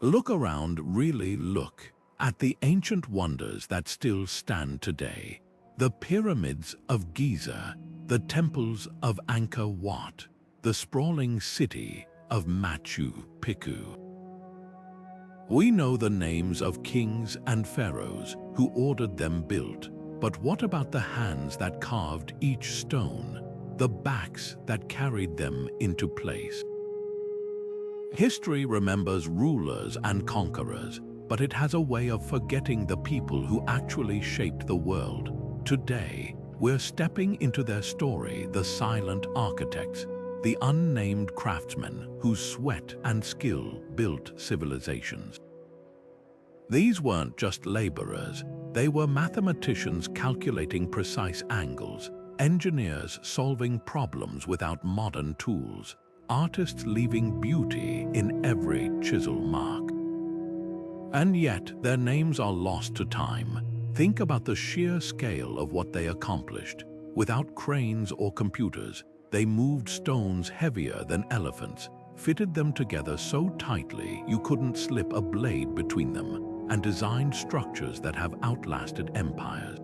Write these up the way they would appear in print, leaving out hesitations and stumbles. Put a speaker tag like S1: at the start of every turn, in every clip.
S1: Look around, really look, at the ancient wonders that still stand today. The pyramids of Giza, the temples of Angkor Wat, the sprawling city of Machu Picchu. We know the names of kings and pharaohs who ordered them built, but what about the hands that carved each stone, the backs that carried them into place? History remembers rulers and conquerors, but it has a way of forgetting the people who actually shaped the world. Today, we're stepping into their story, the silent architects, the unnamed craftsmen whose sweat and skill built civilizations. These weren't just laborers, they were mathematicians calculating precise angles, engineers solving problems without modern tools, artists leaving beauty in every chisel mark. And yet, their names are lost to time. Think about the sheer scale of what they accomplished. Without cranes or computers, they moved stones heavier than elephants, fitted them together so tightly you couldn't slip a blade between them, and designed structures that have outlasted empires.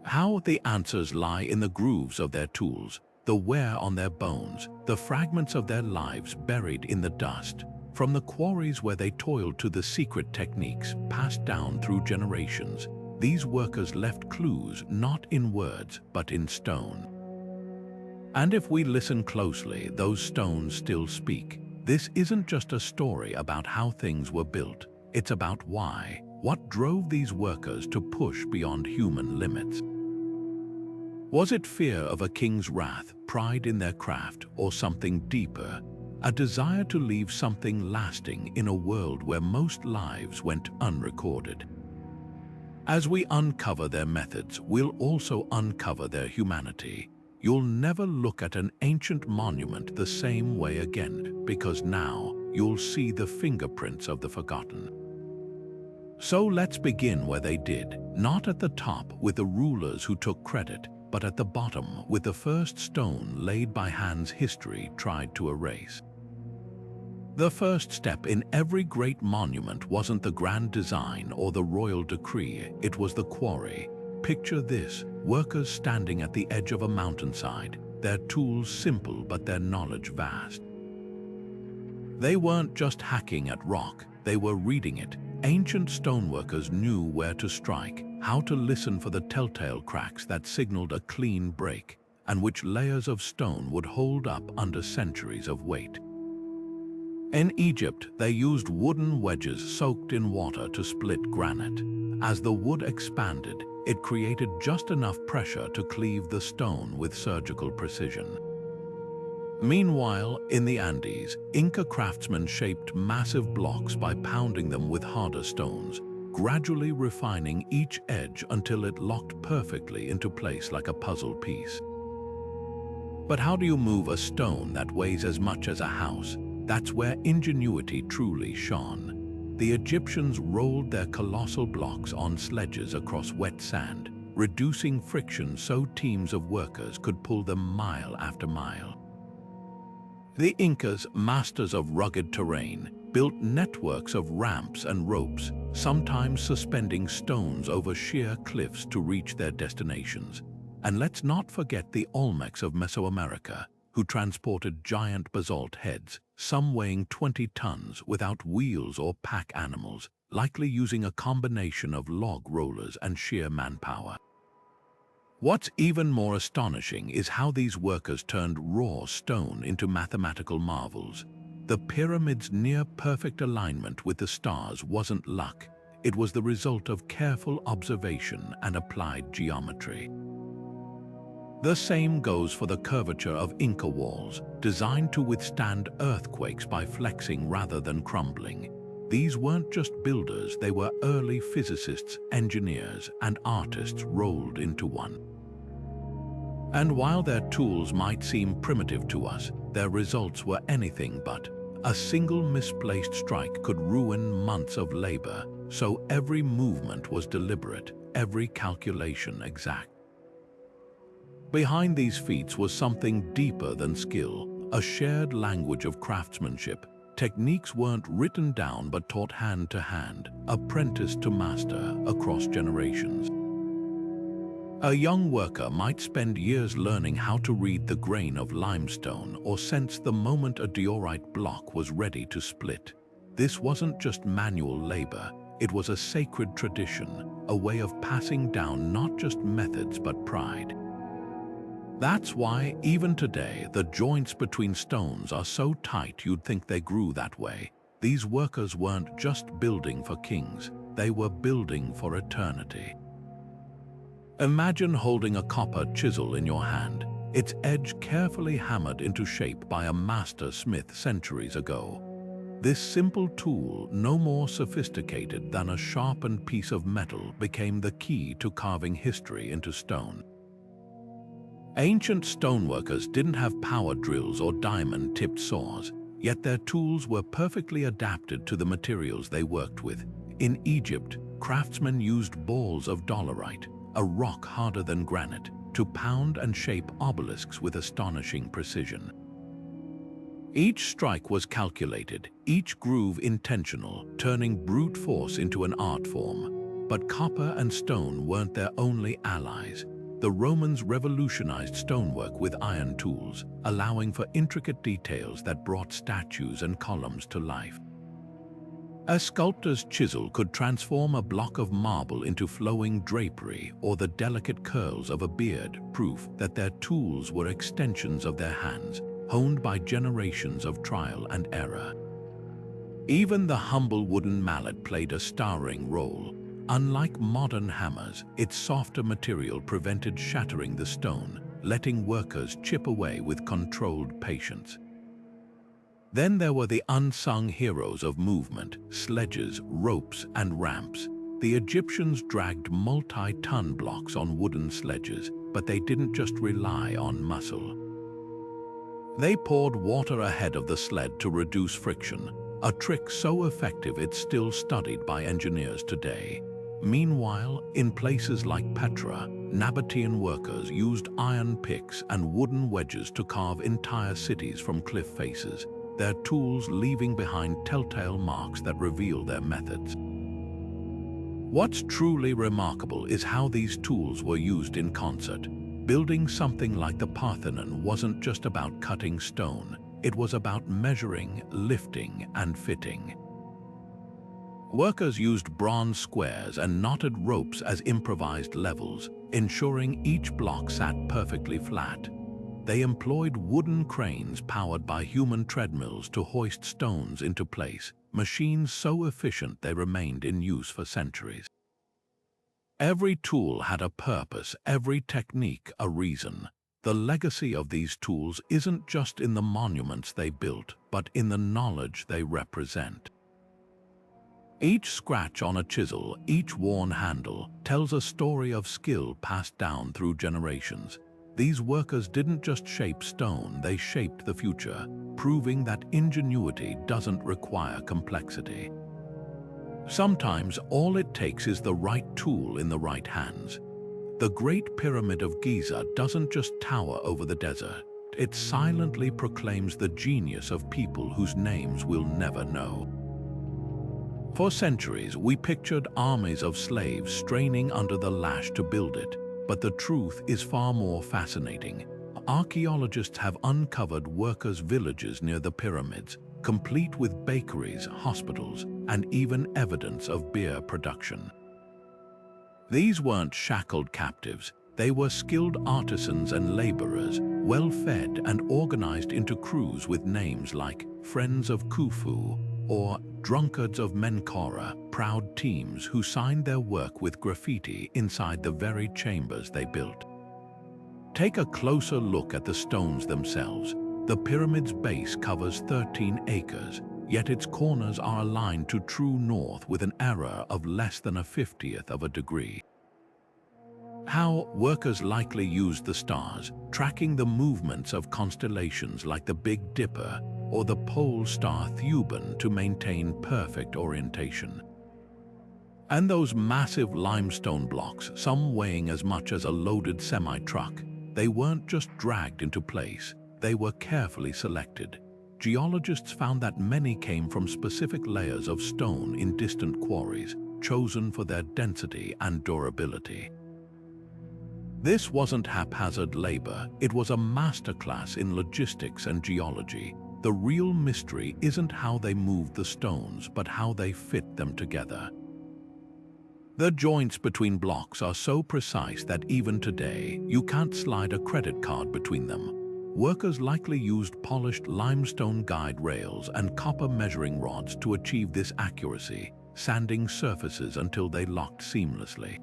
S1: How? The answers lie in the grooves of their tools, the wear on their bones, the fragments of their lives buried in the dust. From the quarries where they toiled to the secret techniques passed down through generations, these workers left clues not in words but in stone. And if we listen closely, those stones still speak. This isn't just a story about how things were built, it's about why, what drove these workers to push beyond human limits. Was it fear of a king's wrath, pride in their craft, or something deeper? A desire to leave something lasting in a world where most lives went unrecorded. As we uncover their methods, we'll also uncover their humanity. You'll never look at an ancient monument the same way again, because now you'll see the fingerprints of the forgotten. So let's begin where they did, not at the top with the rulers who took credit, but at the bottom with the first stone laid by hands history tried to erase. The first step in every great monument wasn't the grand design or the royal decree, it was the quarry. Picture this, workers standing at the edge of a mountainside, their tools simple but their knowledge vast. They weren't just hacking at rock, they were reading it. Ancient stoneworkers knew where to strike, how to listen for the telltale cracks that signaled a clean break, and which layers of stone would hold up under centuries of weight. In Egypt, they used wooden wedges soaked in water to split granite. As the wood expanded, it created just enough pressure to cleave the stone with surgical precision. Meanwhile, in the Andes, Inca craftsmen shaped massive blocks by pounding them with harder stones, gradually refining each edge until it locked perfectly into place like a puzzle piece. But how do you move a stone that weighs as much as a house? That's where ingenuity truly shone. The Egyptians rolled their colossal blocks on sledges across wet sand, reducing friction so teams of workers could pull them mile after mile. The Incas, masters of rugged terrain, built networks of ramps and ropes, sometimes suspending stones over sheer cliffs to reach their destinations. And let's not forget the Olmecs of Mesoamerica, who transported giant basalt heads, some weighing 20 tons without wheels or pack animals, likely using a combination of log rollers and sheer manpower. What's even more astonishing is how these workers turned raw stone into mathematical marvels. The pyramid's near-perfect alignment with the stars wasn't luck, it was the result of careful observation and applied geometry. The same goes for the curvature of Inca walls, designed to withstand earthquakes by flexing rather than crumbling. These weren't just builders, they were early physicists, engineers, and artists rolled into one. And while their tools might seem primitive to us, their results were anything but. A single misplaced strike could ruin months of labor, so every movement was deliberate, every calculation exact. Behind these feats was something deeper than skill, a shared language of craftsmanship. Techniques weren't written down but taught hand to hand, apprentice to master, across generations. A young worker might spend years learning how to read the grain of limestone or sense the moment a diorite block was ready to split. This wasn't just manual labor, it was a sacred tradition, a way of passing down not just methods but pride. That's why, even today, the joints between stones are so tight you'd think they grew that way. These workers weren't just building for kings, they were building for eternity. Imagine holding a copper chisel in your hand, its edge carefully hammered into shape by a master smith centuries ago. This simple tool, no more sophisticated than a sharpened piece of metal, became the key to carving history into stone. Ancient stoneworkers didn't have power drills or diamond-tipped saws, yet their tools were perfectly adapted to the materials they worked with. In Egypt, craftsmen used balls of dolerite, a rock harder than granite, to pound and shape obelisks with astonishing precision. Each strike was calculated, each groove intentional, turning brute force into an art form. But copper and stone weren't their only allies. The Romans revolutionized stonework with iron tools, allowing for intricate details that brought statues and columns to life. A sculptor's chisel could transform a block of marble into flowing drapery or the delicate curls of a beard, proof that their tools were extensions of their hands, honed by generations of trial and error. Even the humble wooden mallet played a starring role. Unlike modern hammers, its softer material prevented shattering the stone, letting workers chip away with controlled patience. Then there were the unsung heroes of movement, sledges, ropes, and ramps. The Egyptians dragged multi-ton blocks on wooden sledges, but they didn't just rely on muscle. They poured water ahead of the sled to reduce friction, a trick so effective it's still studied by engineers today. Meanwhile, in places like Petra, Nabatean workers used iron picks and wooden wedges to carve entire cities from cliff faces, their tools leaving behind telltale marks that reveal their methods. What's truly remarkable is how these tools were used in concert. Building something like the Parthenon wasn't just about cutting stone, it was about measuring, lifting, and fitting. Workers used bronze squares and knotted ropes as improvised levels, ensuring each block sat perfectly flat. They employed wooden cranes powered by human treadmills to hoist stones into place, machines so efficient they remained in use for centuries. Every tool had a purpose, every technique a reason. The legacy of these tools isn't just in the monuments they built, but in the knowledge they represent. Each scratch on a chisel, each worn handle, tells a story of skill passed down through generations. These workers didn't just shape stone, they shaped the future, proving that ingenuity doesn't require complexity. Sometimes all it takes is the right tool in the right hands. The Great Pyramid of Giza doesn't just tower over the desert, it silently proclaims the genius of people whose names we'll never know. For centuries, we pictured armies of slaves straining under the lash to build it, but the truth is far more fascinating. Archaeologists have uncovered workers' villages near the pyramids, complete with bakeries, hospitals, and even evidence of beer production. These weren't shackled captives, they were skilled artisans and laborers, well-fed and organized into crews with names like Friends of Khufu or Drunkards of Menkora, proud teams who signed their work with graffiti inside the very chambers they built. Take a closer look at the stones themselves. The pyramid's base covers 13 acres, yet its corners are aligned to true north with an error of less than a 50th of a degree. How workers likely used the stars, tracking the movements of constellations like the Big Dipper or the pole star Thuban to maintain perfect orientation. And those massive limestone blocks, some weighing as much as a loaded semi-truck, they weren't just dragged into place, they were carefully selected. geologists found that many came from specific layers of stone in distant quarries, chosen for their density and durability. This wasn't haphazard labor, it was a masterclass in logistics and geology. The real mystery isn't how they moved the stones, but how they fit them together. The joints between blocks are so precise that even today, you can't slide a credit card between them. Workers likely used polished limestone guide rails and copper measuring rods to achieve this accuracy, sanding surfaces until they locked seamlessly.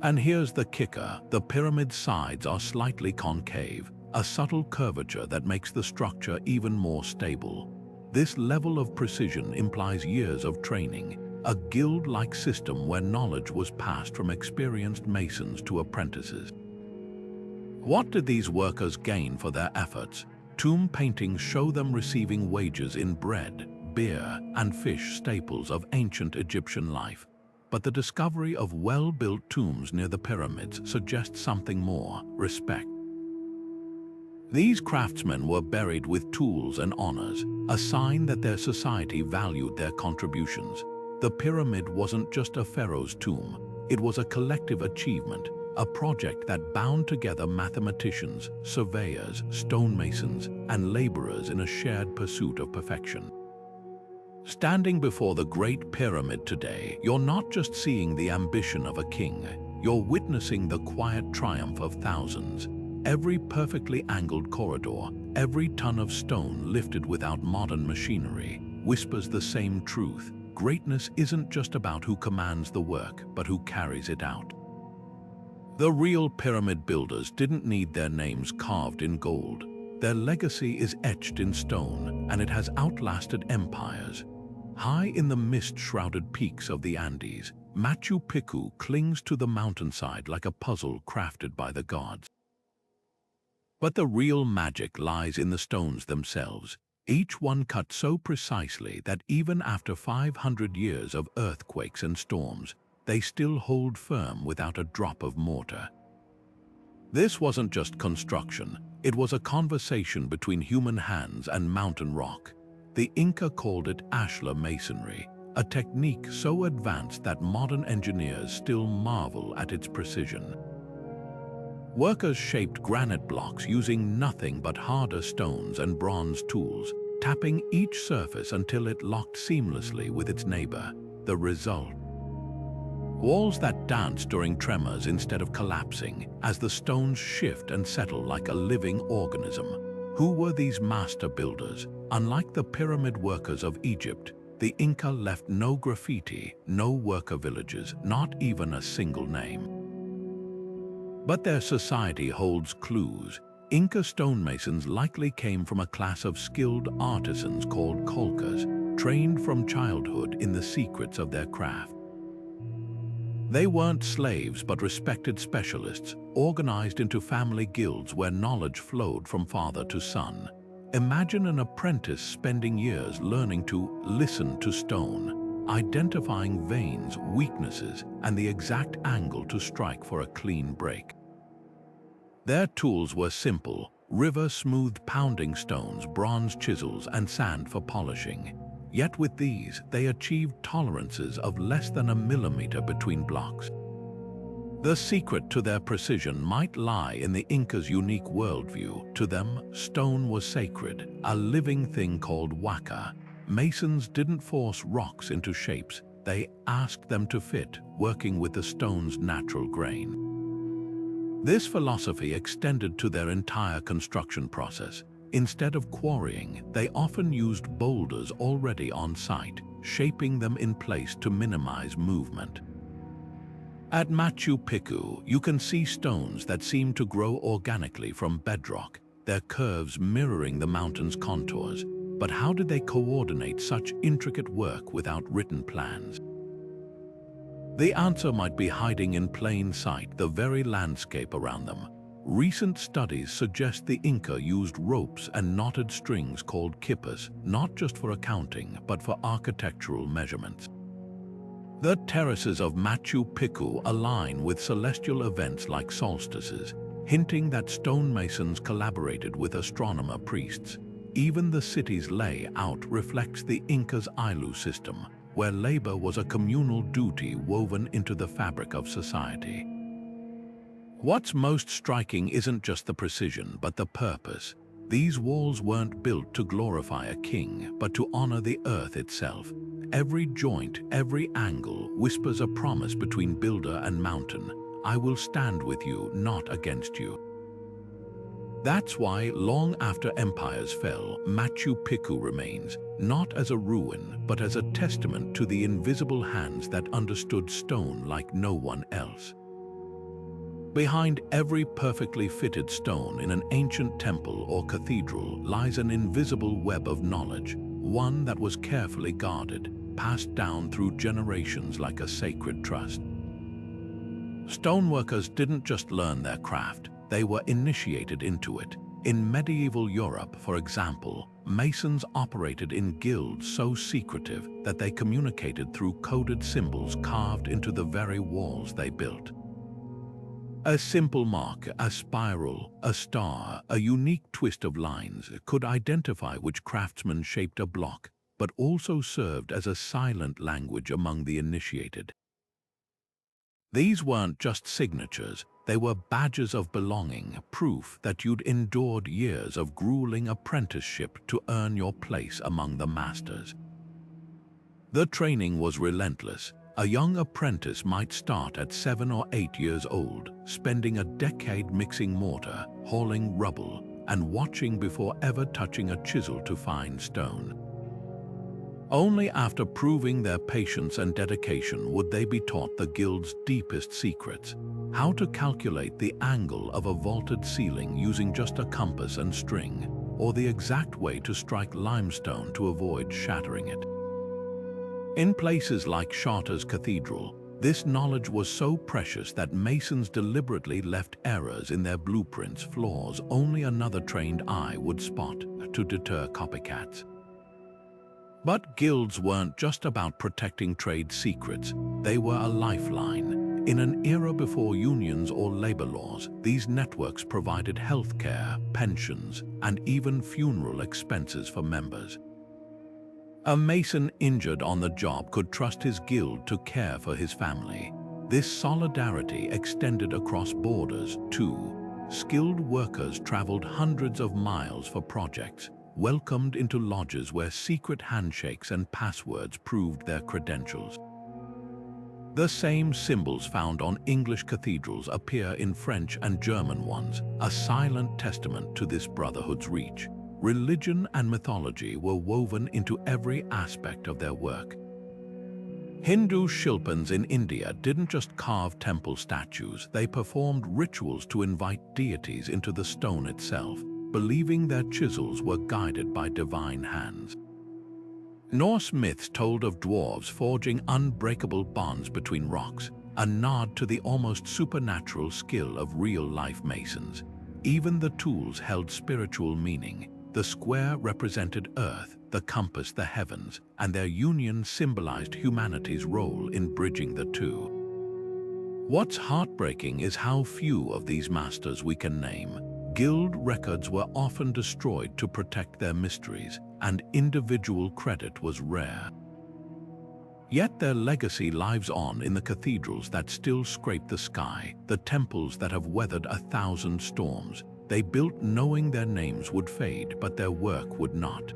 S1: And here's the kicker, the pyramid's sides are slightly concave, a subtle curvature that makes the structure even more stable. This level of precision implies years of training, a guild-like system where knowledge was passed from experienced masons to apprentices. What did these workers gain for their efforts? Tomb paintings show them receiving wages in bread, beer, and fish, staples of ancient Egyptian life. But the discovery of well-built tombs near the pyramids suggests something more: respect. These craftsmen were buried with tools and honors, a sign that their society valued their contributions. The pyramid wasn't just a pharaoh's tomb, it was a collective achievement, a project that bound together mathematicians, surveyors, stonemasons, and laborers in a shared pursuit of perfection. Standing before the Great Pyramid today, you're not just seeing the ambition of a king, you're witnessing the quiet triumph of thousands. Every perfectly angled corridor, every ton of stone lifted without modern machinery, whispers the same truth. Greatness isn't just about who commands the work, but who carries it out. The real pyramid builders didn't need their names carved in gold. Their legacy is etched in stone, and it has outlasted empires. High in the mist-shrouded peaks of the Andes, Machu Picchu clings to the mountainside like a puzzle crafted by the gods. But the real magic lies in the stones themselves, each one cut so precisely that even after 500 years of earthquakes and storms, they still hold firm without a drop of mortar. This wasn't just construction, it was a conversation between human hands and mountain rock. The Inca called it ashlar masonry, a technique so advanced that modern engineers still marvel at its precision. Workers shaped granite blocks using nothing but harder stones and bronze tools, tapping each surface until it locked seamlessly with its neighbor. The result: walls that dance during tremors instead of collapsing, as the stones shift and settle like a living organism. Who were these master builders? Unlike the pyramid workers of Egypt, the Inca left no graffiti, no worker villages, not even a single name. But their society holds clues. Inca stonemasons likely came from a class of skilled artisans called colcas, trained from childhood in the secrets of their craft. They weren't slaves but respected specialists, organized into family guilds where knowledge flowed from father to son. Imagine an apprentice spending years learning to listen to stone, identifying veins, weaknesses, and the exact angle to strike for a clean break. Their tools were simple: river-smoothed pounding stones, bronze chisels, and sand for polishing. Yet with these, they achieved tolerances of less than a millimeter between blocks. The secret to their precision might lie in the Incas' unique worldview. To them, stone was sacred, a living thing called waka. Masons didn't force rocks into shapes, they asked them to fit, working with the stone's natural grain. This philosophy extended to their entire construction process. Instead of quarrying, they often used boulders already on site, shaping them in place to minimize movement. At Machu Picchu, you can see stones that seem to grow organically from bedrock, their curves mirroring the mountain's contours. But how did they coordinate such intricate work without written plans? The answer might be hiding in plain sight, the very landscape around them. Recent studies suggest the Inca used ropes and knotted strings called quippas, not just for accounting, but for architectural measurements. The terraces of Machu Picchu align with celestial events like solstices, hinting that stonemasons collaborated with astronomer priests. Even the city's layout reflects the Incas' Ilu system, where labor was a communal duty woven into the fabric of society. What's most striking isn't just the precision, but the purpose. These walls weren't built to glorify a king, but to honor the earth itself. Every joint, every angle whispers a promise between builder and mountain. I will stand with you, not against you. That's why, long after empires fell, Machu Picchu remains, not as a ruin, but as a testament to the invisible hands that understood stone like no one else. Behind every perfectly fitted stone in an ancient temple or cathedral lies an invisible web of knowledge, one that was carefully guarded, passed down through generations like a sacred trust. Stoneworkers didn't just learn their craft, they were initiated into it. In medieval Europe, for example, masons operated in guilds so secretive that they communicated through coded symbols carved into the very walls they built. A simple mark, a spiral, a star, a unique twist of lines could identify which craftsman shaped a block, but also served as a silent language among the initiated. These weren't just signatures, they were badges of belonging, proof that you'd endured years of grueling apprenticeship to earn your place among the masters. The training was relentless. A young apprentice might start at 7 or 8 years old, spending a decade mixing mortar, hauling rubble, and watching before ever touching a chisel to fine stone. Only after proving their patience and dedication would they be taught the guild's deepest secrets, how to calculate the angle of a vaulted ceiling using just a compass and string, or the exact way to strike limestone to avoid shattering it. In places like Chartres Cathedral, this knowledge was so precious that masons deliberately left errors in their blueprints, flaws only another trained eye would spot, to deter copycats. But guilds weren't just about protecting trade secrets, they were a lifeline. In an era before unions or labor laws, these networks provided healthcare, pensions, and even funeral expenses for members. A mason injured on the job could trust his guild to care for his family. This solidarity extended across borders, too. Skilled workers traveled hundreds of miles for projects, welcomed into lodges where secret handshakes and passwords proved their credentials. The same symbols found on English cathedrals appear in French and German ones, a silent testament to this brotherhood's reach. Religion and mythology were woven into every aspect of their work. Hindu Shilpans in India didn't just carve temple statues, they performed rituals to invite deities into the stone itself, believing their chisels were guided by divine hands. Norse myths told of dwarves forging unbreakable bonds between rocks, a nod to the almost supernatural skill of real-life masons. Even the tools held spiritual meaning. The square represented earth, the compass the heavens, and their union symbolized humanity's role in bridging the two. What's heartbreaking is how few of these masters we can name. Guild records were often destroyed to protect their mysteries, and individual credit was rare. Yet their legacy lives on in the cathedrals that still scrape the sky, the temples that have weathered 1,000 storms. They built knowing their names would fade, but their work would not.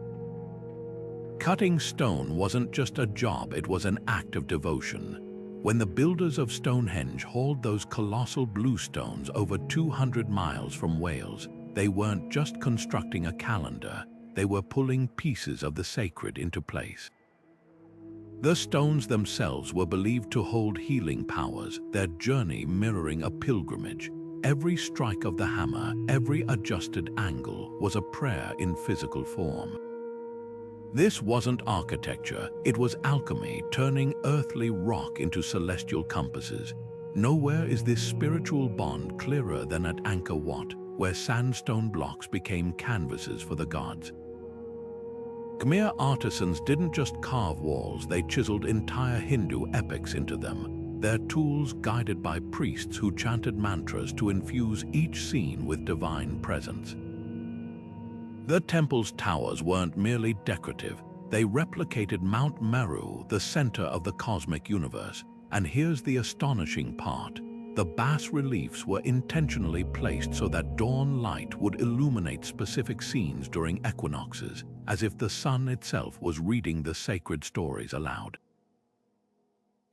S1: Cutting stone wasn't just a job, it was an act of devotion. When the builders of Stonehenge hauled those colossal blue stones over 200 miles from Wales, they weren't just constructing a calendar, they were pulling pieces of the sacred into place. The stones themselves were believed to hold healing powers, their journey mirroring a pilgrimage. Every strike of the hammer, every adjusted angle was a prayer in physical form. This wasn't architecture, it was alchemy, turning earthly rock into celestial compasses. Nowhere is this spiritual bond clearer than at Angkor Wat, where sandstone blocks became canvases for the gods. Khmer artisans didn't just carve walls, they chiseled entire Hindu epics into them, their tools guided by priests who chanted mantras to infuse each scene with divine presence. The temple's towers weren't merely decorative, they replicated Mount Meru, the center of the cosmic universe. And here's the astonishing part. The bas-reliefs were intentionally placed so that dawn light would illuminate specific scenes during equinoxes, as if the sun itself was reading the sacred stories aloud.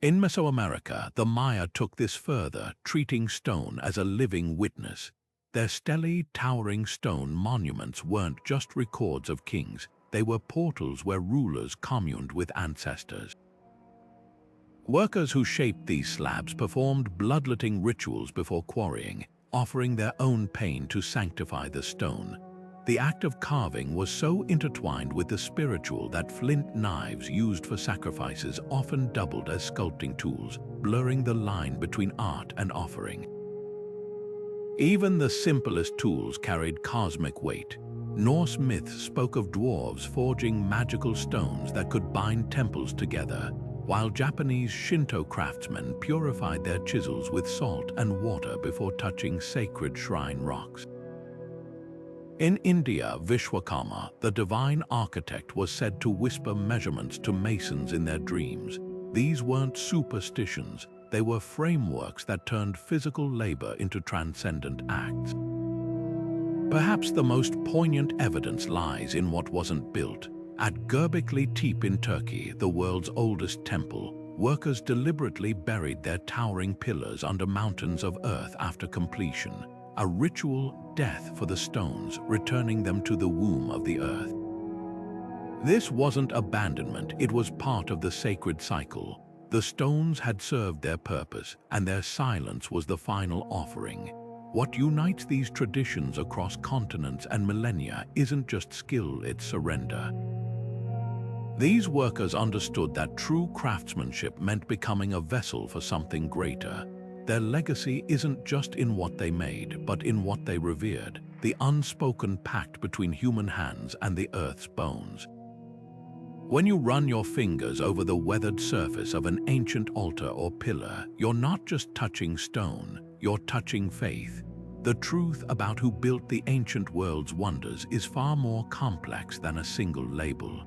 S1: In Mesoamerica, the Maya took this further, treating stone as a living witness. Their stellar, towering stone monuments weren't just records of kings, they were portals where rulers communed with ancestors. Workers who shaped these slabs performed bloodletting rituals before quarrying, offering their own pain to sanctify the stone. The act of carving was so intertwined with the spiritual that flint knives used for sacrifices often doubled as sculpting tools, blurring the line between art and offering. Even the simplest tools carried cosmic weight. Norse myths spoke of dwarves forging magical stones that could bind temples together, while Japanese Shinto craftsmen purified their chisels with salt and water before touching sacred shrine rocks. In India, Vishwakarma, the divine architect, was said to whisper measurements to masons in their dreams. These weren't superstitions, they were frameworks that turned physical labor into transcendent acts. Perhaps the most poignant evidence lies in what wasn't built. At Göbekli Tepe in Turkey, the world's oldest temple, workers deliberately buried their towering pillars under mountains of earth after completion, a ritual death for the stones, returning them to the womb of the earth. This wasn't abandonment, it was part of the sacred cycle. The stones had served their purpose, and their silence was the final offering. What unites these traditions across continents and millennia isn't just skill, it's surrender. These workers understood that true craftsmanship meant becoming a vessel for something greater. Their legacy isn't just in what they made, but in what they revered, the unspoken pact between human hands and the earth's bones. When you run your fingers over the weathered surface of an ancient altar or pillar, you're not just touching stone, you're touching faith. The truth about who built the ancient world's wonders is far more complex than a single label.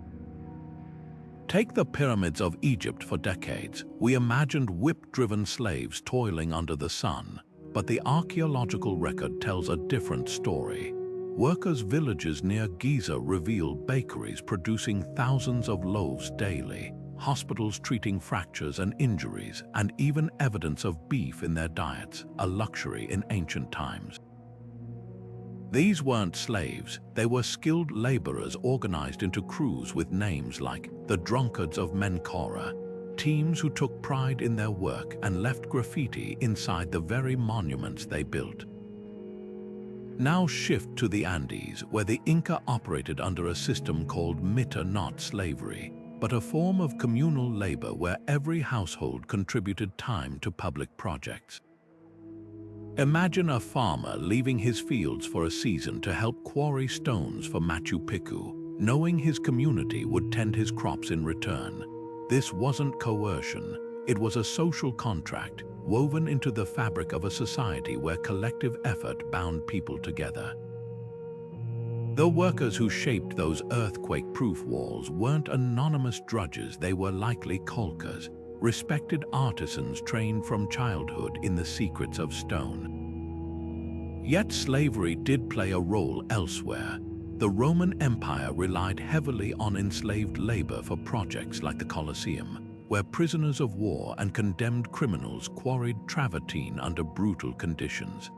S1: Take the pyramids of Egypt. For decades, we imagined whip-driven slaves toiling under the sun, but the archaeological record tells a different story. Workers' villages near Giza reveal bakeries producing thousands of loaves daily, hospitals treating fractures and injuries, and even evidence of beef in their diets, a luxury in ancient times. These weren't slaves, they were skilled laborers organized into crews with names like the Drunkards of Menkora, teams who took pride in their work and left graffiti inside the very monuments they built. Now shift to the Andes, where the Inca operated under a system called mita, not slavery, but a form of communal labor where every household contributed time to public projects. Imagine a farmer leaving his fields for a season to help quarry stones for Machu Picchu, knowing his community would tend his crops in return. This wasn't coercion, it was a social contract woven into the fabric of a society where collective effort bound people together. The workers who shaped those earthquake-proof walls weren't anonymous drudges, they were likely kolkas, respected artisans trained from childhood in the secrets of stone. Yet slavery did play a role elsewhere. The Roman Empire relied heavily on enslaved labor for projects like the Colosseum, where prisoners of war and condemned criminals quarried travertine under brutal conditions.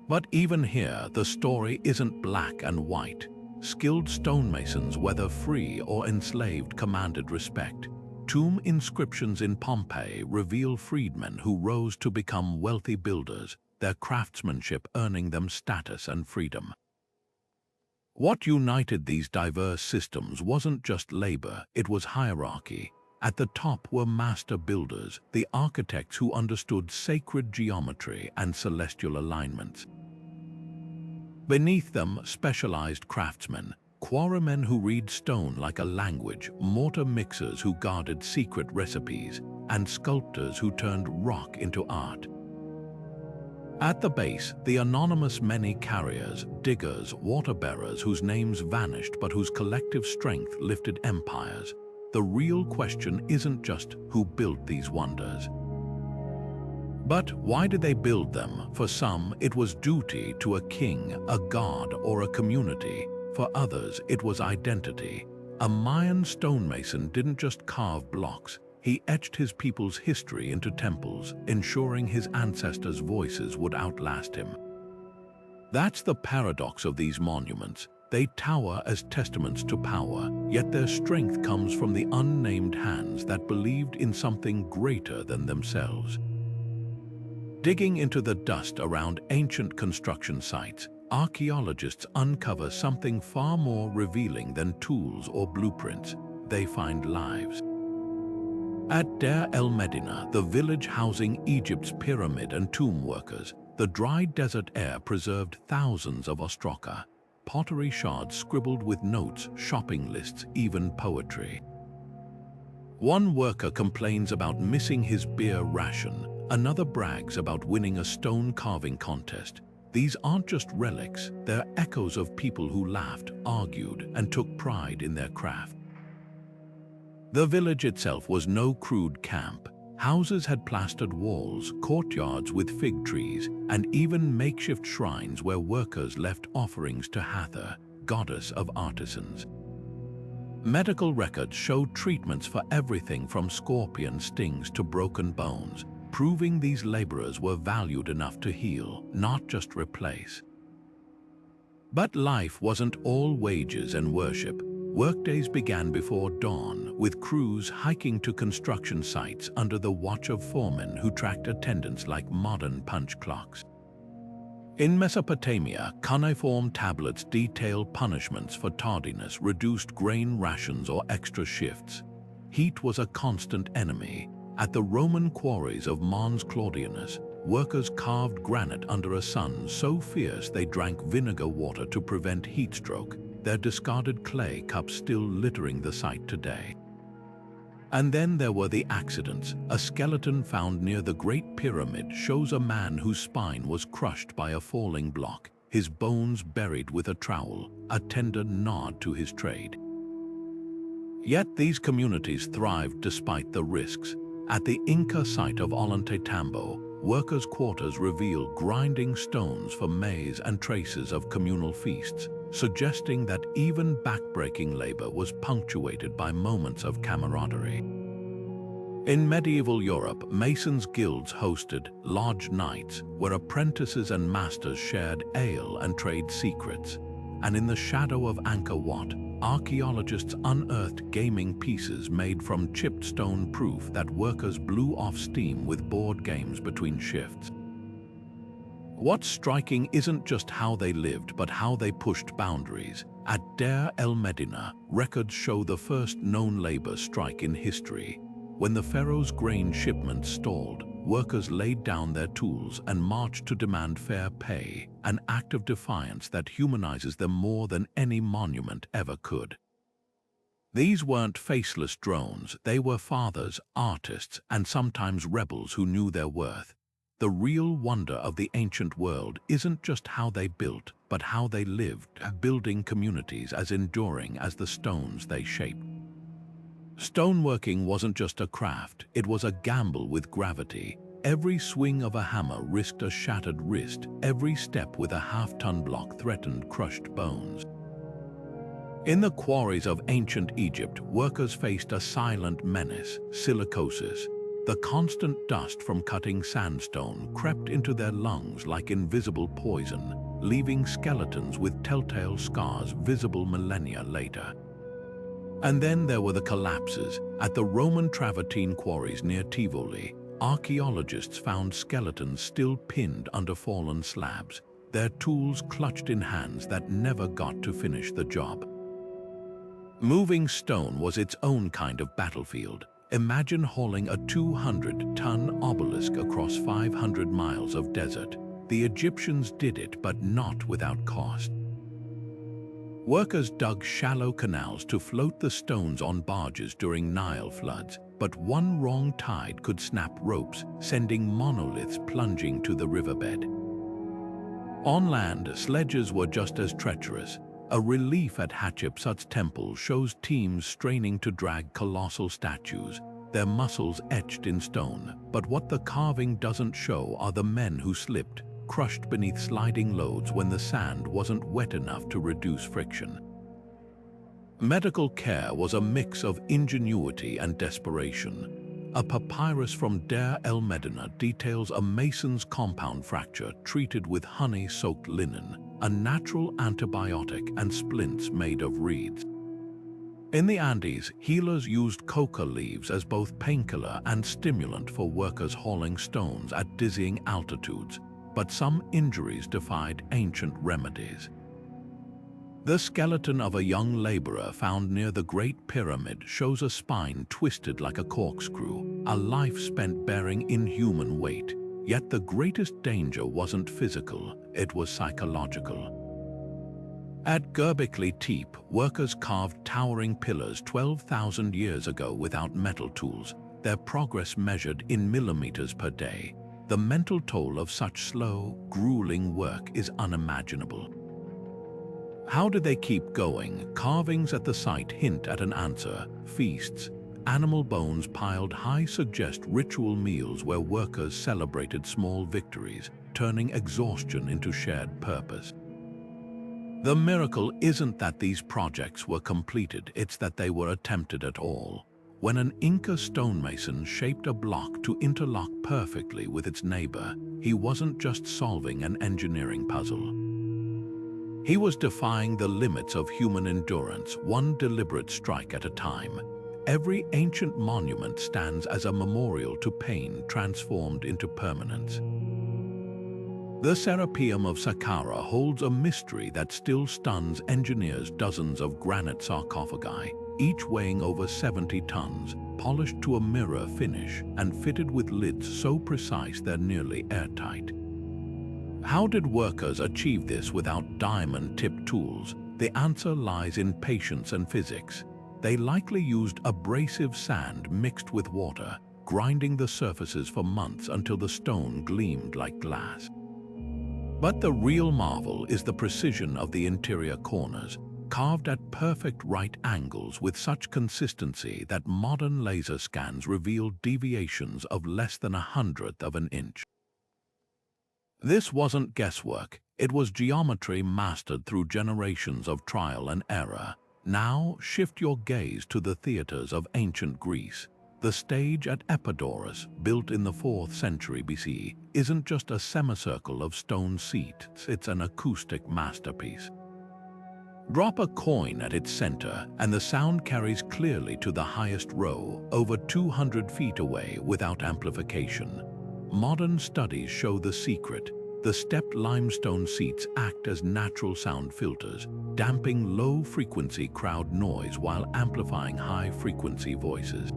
S1: But even here, the story isn't black and white. Skilled stonemasons, whether free or enslaved, commanded respect. Tomb inscriptions in Pompeii reveal freedmen who rose to become wealthy builders, their craftsmanship earning them status and freedom. What united these diverse systems wasn't just labor, it was hierarchy. At the top were master builders, the architects who understood sacred geometry and celestial alignments. Beneath them, specialized craftsmen, quarrymen who read stone like a language, mortar mixers who guarded secret recipes, and sculptors who turned rock into art. At the base, the anonymous many carriers, diggers, water-bearers whose names vanished but whose collective strength lifted empires. The real question isn't just who built these wonders, but why did they build them? For some, it was duty to a king, a god, or a community. For others, it was identity. A Mayan stonemason didn't just carve blocks. He etched his people's history into temples, ensuring his ancestors' voices would outlast him. That's the paradox of these monuments. They tower as testaments to power, yet their strength comes from the unnamed hands that believed in something greater than themselves. Digging into the dust around ancient construction sites, archaeologists uncover something far more revealing than tools or blueprints. They find lives. At Deir el-Medina, the village housing Egypt's pyramid and tomb workers, the dry desert air preserved thousands of ostraca, pottery shards scribbled with notes, shopping lists, even poetry. One worker complains about missing his beer ration. Another brags about winning a stone carving contest. These aren't just relics, they're echoes of people who laughed, argued, and took pride in their craft. The village itself was no crude camp. Houses had plastered walls, courtyards with fig trees, and even makeshift shrines where workers left offerings to Hathor, goddess of artisans. Medical records showed treatments for everything from scorpion stings to broken bones, proving these laborers were valued enough to heal, not just replace. But life wasn't all wages and worship. Workdays began before dawn, with crews hiking to construction sites under the watch of foremen who tracked attendance like modern punch clocks. In Mesopotamia, cuneiform tablets detail punishments for tardiness, reduced grain rations, or extra shifts. Heat was a constant enemy. At the Roman quarries of Mons Claudianus, workers carved granite under a sun so fierce they drank vinegar water to prevent heat stroke, their discarded clay cups still littering the site today. And then there were the accidents. A skeleton found near the Great Pyramid shows a man whose spine was crushed by a falling block, his bones buried with a trowel, a tender nod to his trade. Yet these communities thrived despite the risks. At the Inca site of Ollantaytambo, workers' quarters reveal grinding stones for maize and traces of communal feasts, suggesting that even backbreaking labor was punctuated by moments of camaraderie. In medieval Europe, masons' guilds hosted lodge nights where apprentices and masters shared ale and trade secrets. And in the shadow of Angkor Wat, archaeologists unearthed gaming pieces made from chipped stone, proof that workers blew off steam with board games between shifts. What's striking isn't just how they lived, but how they pushed boundaries. At Deir el-Medina, records show the first known labor strike in history. When the pharaoh's grain shipments stalled, workers laid down their tools and marched to demand fair pay, an act of defiance that humanizes them more than any monument ever could. These weren't faceless drones, they were fathers, artists, and sometimes rebels who knew their worth. The real wonder of the ancient world isn't just how they built, but how they lived, building communities as enduring as the stones they shaped. Stoneworking wasn't just a craft, it was a gamble with gravity. Every swing of a hammer risked a shattered wrist, every step with a half-ton block threatened crushed bones. In the quarries of ancient Egypt, workers faced a silent menace, silicosis. The constant dust from cutting sandstone crept into their lungs like invisible poison, leaving skeletons with telltale scars visible millennia later. And then there were the collapses. At the Roman Travertine quarries near Tivoli, archaeologists found skeletons still pinned under fallen slabs, their tools clutched in hands that never got to finish the job. Moving stone was its own kind of battlefield. Imagine hauling a 200-ton obelisk across 500 miles of desert. The Egyptians did it, but not without cost. Workers dug shallow canals to float the stones on barges during Nile floods, but one wrong tide could snap ropes, sending monoliths plunging to the riverbed. On land, sledges were just as treacherous. A relief at Hatshepsut's temple shows teams straining to drag colossal statues, their muscles etched in stone. But what the carving doesn't show are the men who slipped, crushed beneath sliding loads when the sand wasn't wet enough to reduce friction. Medical care was a mix of ingenuity and desperation. A papyrus from Deir el-Medina details a mason's compound fracture treated with honey-soaked linen, a natural antibiotic, and splints made of reeds. In the Andes, healers used coca leaves as both painkiller and stimulant for workers hauling stones at dizzying altitudes, but some injuries defied ancient remedies. The skeleton of a young laborer found near the Great Pyramid shows a spine twisted like a corkscrew, a life spent bearing inhuman weight. Yet the greatest danger wasn't physical, it was psychological. At Göbekli Tepe, workers carved towering pillars 12,000 years ago without metal tools, their progress measured in millimeters per day. The mental toll of such slow, grueling work is unimaginable. How did they keep going? Carvings at the site hint at an answer: feasts. Animal bones piled high suggest ritual meals where workers celebrated small victories, turning exhaustion into shared purpose. The miracle isn't that these projects were completed, it's that they were attempted at all. When an Inca stonemason shaped a block to interlock perfectly with its neighbor, he wasn't just solving an engineering puzzle. He was defying the limits of human endurance, one deliberate strike at a time. Every ancient monument stands as a memorial to pain transformed into permanence. The Serapeum of Sakara holds a mystery that still stuns engineers. Dozens of granite sarcophagi, each weighing over 70 tons, polished to a mirror finish and fitted with lids so precise they're nearly airtight. How did workers achieve this without diamond-tipped tools? The answer lies in patience and physics. They likely used abrasive sand mixed with water, grinding the surfaces for months until the stone gleamed like glass. But the real marvel is the precision of the interior corners, carved at perfect right angles with such consistency that modern laser scans reveal deviations of less than 1/100th of an inch. This wasn't guesswork, it was geometry mastered through generations of trial and error. Now shift your gaze to the theaters of ancient Greece. The stage at Epidaurus, built in the 4th century BC, isn't just a semicircle of stone seats, it's an acoustic masterpiece. Drop a coin at its center, and the sound carries clearly to the highest row, over 200 feet away without amplification. Modern studies show the secret. The stepped limestone seats act as natural sound filters, damping low-frequency crowd noise while amplifying high-frequency voices.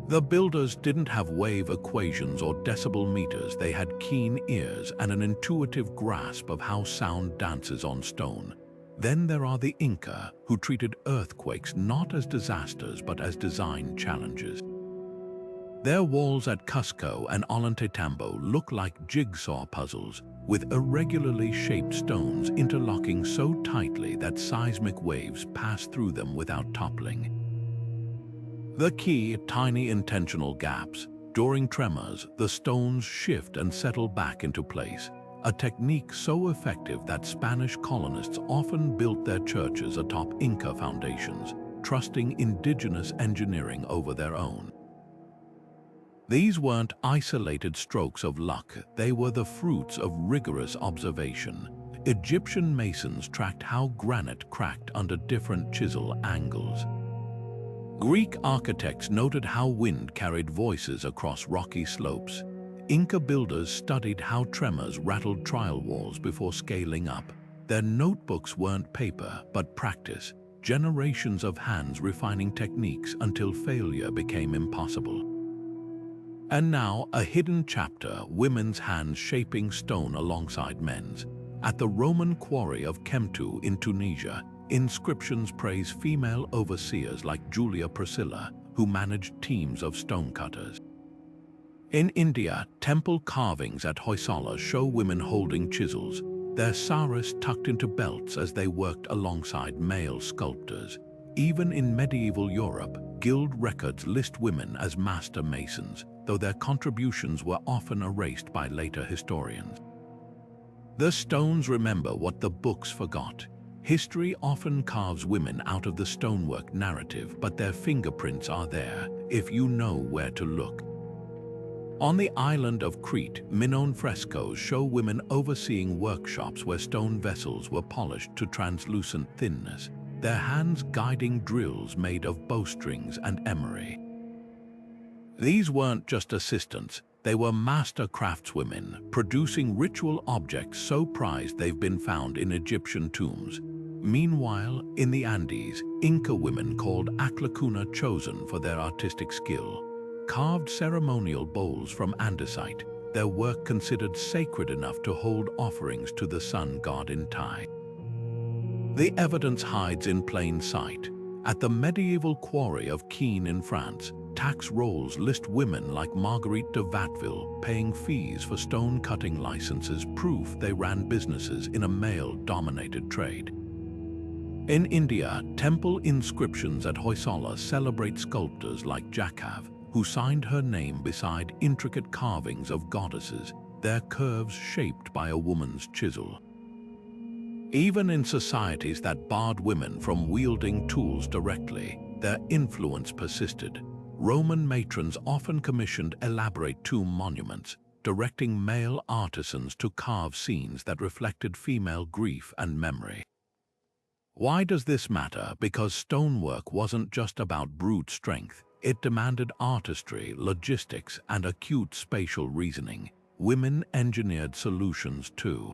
S1: The builders didn't have wave equations or decibel meters, they had keen ears and an intuitive grasp of how sound dances on stone. Then there are the Inca, who treated earthquakes not as disasters but as design challenges. Their walls at Cusco and Ollantaytambo look like jigsaw puzzles, with irregularly shaped stones interlocking so tightly that seismic waves pass through them without toppling. The key: tiny intentional gaps. During tremors, the stones shift and settle back into place, a technique so effective that Spanish colonists often built their churches atop Inca foundations, trusting indigenous engineering over their own. These weren't isolated strokes of luck, they were the fruits of rigorous observation. Egyptian masons tracked how granite cracked under different chisel angles. Greek architects noted how wind carried voices across rocky slopes. Inca builders studied how tremors rattled trial walls before scaling up. Their notebooks weren't paper, but practice, generations of hands refining techniques until failure became impossible. And now, a hidden chapter: women's hands shaping stone alongside men's. At the Roman quarry of Chemtu in Tunisia, inscriptions praise female overseers like Julia Priscilla, who managed teams of stonecutters. In India, temple carvings at Hoysala show women holding chisels, their saris tucked into belts as they worked alongside male sculptors. Even in medieval Europe, guild records list women as master masons, though their contributions were often erased by later historians. The stones remember what the books forgot. History often carves women out of the stonework narrative, but their fingerprints are there, if you know where to look. On the island of Crete, Minoan frescoes show women overseeing workshops where stone vessels were polished to translucent thinness, their hands guiding drills made of bowstrings and emery. These weren't just assistants, they were master craftswomen, producing ritual objects so prized they've been found in Egyptian tombs. Meanwhile, in the Andes, Inca women called Aclacuna, chosen for their artistic skill, carved ceremonial bowls from andesite, their work considered sacred enough to hold offerings to the sun god Inti. The evidence hides in plain sight. At the medieval quarry of Caen in France, tax rolls list women like Marguerite de Vatteville paying fees for stone-cutting licenses, proof they ran businesses in a male-dominated trade. In India, temple inscriptions at Hoysala celebrate sculptors like Jacquard, who signed her name beside intricate carvings of goddesses, their curves shaped by a woman's chisel. Even in societies that barred women from wielding tools directly, their influence persisted. Roman matrons often commissioned elaborate tomb monuments, directing male artisans to carve scenes that reflected female grief and memory. Why does this matter? Because stonework wasn't just about brute strength. It demanded artistry, logistics, and acute spatial reasoning. Women engineered solutions too.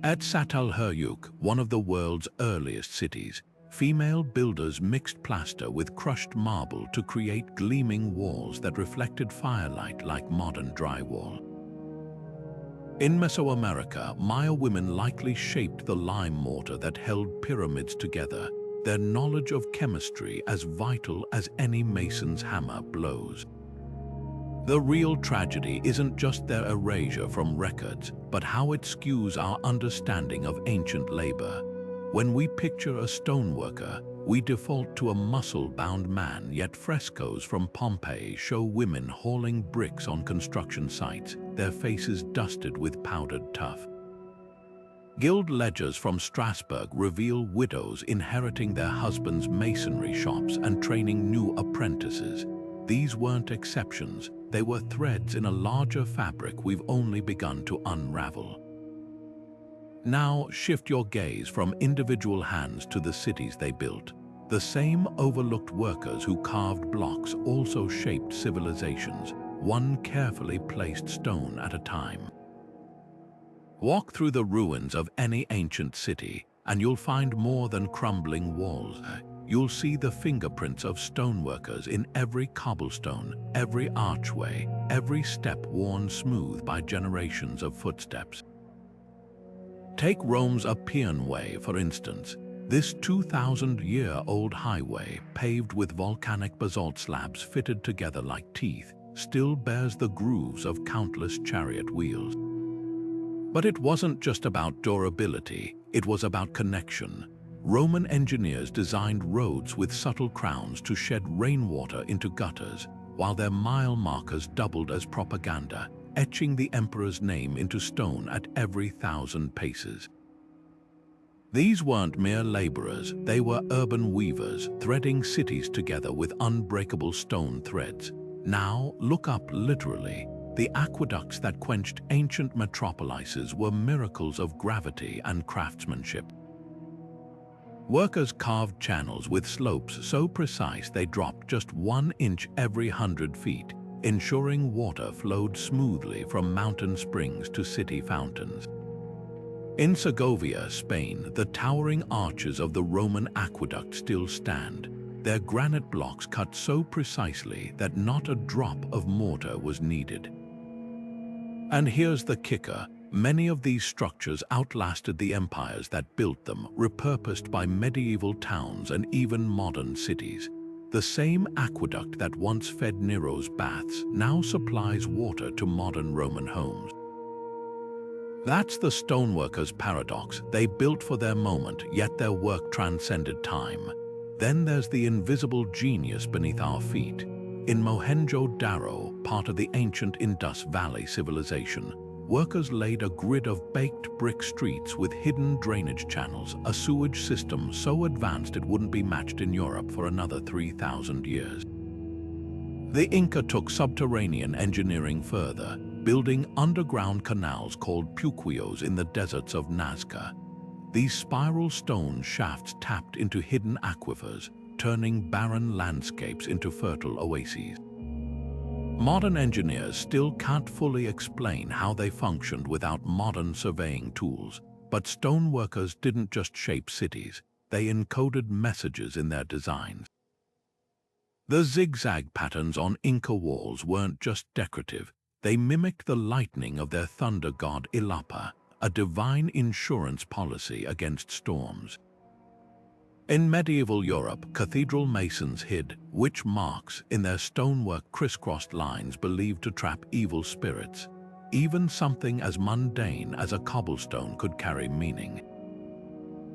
S1: At Çatalhöyük, one of the world's earliest cities, female builders mixed plaster with crushed marble to create gleaming walls that reflected firelight like modern drywall. In Mesoamerica, Maya women likely shaped the lime mortar that held pyramids together, their knowledge of chemistry as vital as any mason's hammer blows. The real tragedy isn't just their erasure from records, but how it skews our understanding of ancient labor. When we picture a stoneworker, we default to a muscle-bound man, yet frescoes from Pompeii show women hauling bricks on construction sites, their faces dusted with powdered tuff. Guild ledgers from Strasbourg reveal widows inheriting their husbands' masonry shops and training new apprentices. These weren't exceptions, they were threads in a larger fabric we've only begun to unravel. Now shift your gaze from individual hands to the cities they built. The same overlooked workers who carved blocks also shaped civilizations, one carefully placed stone at a time. Walk through the ruins of any ancient city, and you'll find more than crumbling walls. You'll see the fingerprints of stoneworkers in every cobblestone, every archway, every step worn smooth by generations of footsteps. Take Rome's Appian Way, for instance. This 2,000-year-old highway, paved with volcanic basalt slabs fitted together like teeth, still bears the grooves of countless chariot wheels. But it wasn't just about durability, it was about connection. Roman engineers designed roads with subtle crowns to shed rainwater into gutters, while their mile markers doubled as propaganda, etching the emperor's name into stone at every 1,000 paces. These weren't mere laborers, they were urban weavers, threading cities together with unbreakable stone threads. Now, look up literally. The aqueducts that quenched ancient metropolises were miracles of gravity and craftsmanship. Workers carved channels with slopes so precise they dropped just 1 inch every 100 feet, ensuring water flowed smoothly from mountain springs to city fountains. In Segovia, Spain, the towering arches of the Roman aqueduct still stand, their granite blocks cut so precisely that not a drop of mortar was needed. And here's the kicker. Many of these structures outlasted the empires that built them, repurposed by medieval towns and even modern cities. The same aqueduct that once fed Nero's baths now supplies water to modern Roman homes. That's the stoneworkers' paradox. They built for their moment, yet their work transcended time. Then there's the invisible genius beneath our feet. In Mohenjo-Daro, part of the ancient Indus Valley civilization, workers laid a grid of baked brick streets with hidden drainage channels, a sewage system so advanced it wouldn't be matched in Europe for another 3,000 years. The Inca took subterranean engineering further, building underground canals called puquios in the deserts of Nazca. These spiral stone shafts tapped into hidden aquifers, turning barren landscapes into fertile oases. Modern engineers still can't fully explain how they functioned without modern surveying tools, but stoneworkers didn't just shape cities, they encoded messages in their designs. The zigzag patterns on Inca walls weren't just decorative, they mimicked the lightning of their thunder god Illapa, a divine insurance policy against storms. In medieval Europe, cathedral masons hid witch marks in their stonework crisscrossed lines believed to trap evil spirits. Even something as mundane as a cobblestone could carry meaning.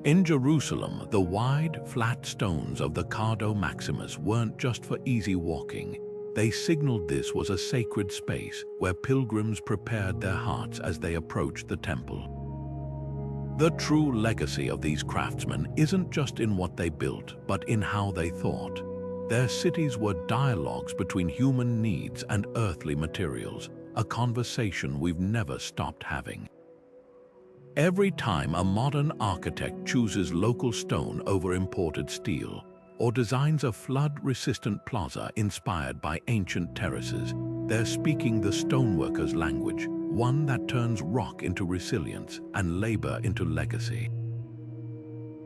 S1: In Jerusalem, the wide, flat stones of the Cardo Maximus weren't just for easy walking. They signaled this was a sacred space where pilgrims prepared their hearts as they approached the temple. The true legacy of these craftsmen isn't just in what they built, but in how they thought. Their cities were dialogues between human needs and earthly materials, a conversation we've never stopped having. Every time a modern architect chooses local stone over imported steel, or designs a flood-resistant plaza inspired by ancient terraces, they're speaking the stoneworkers' language, one that turns rock into resilience and labor into legacy.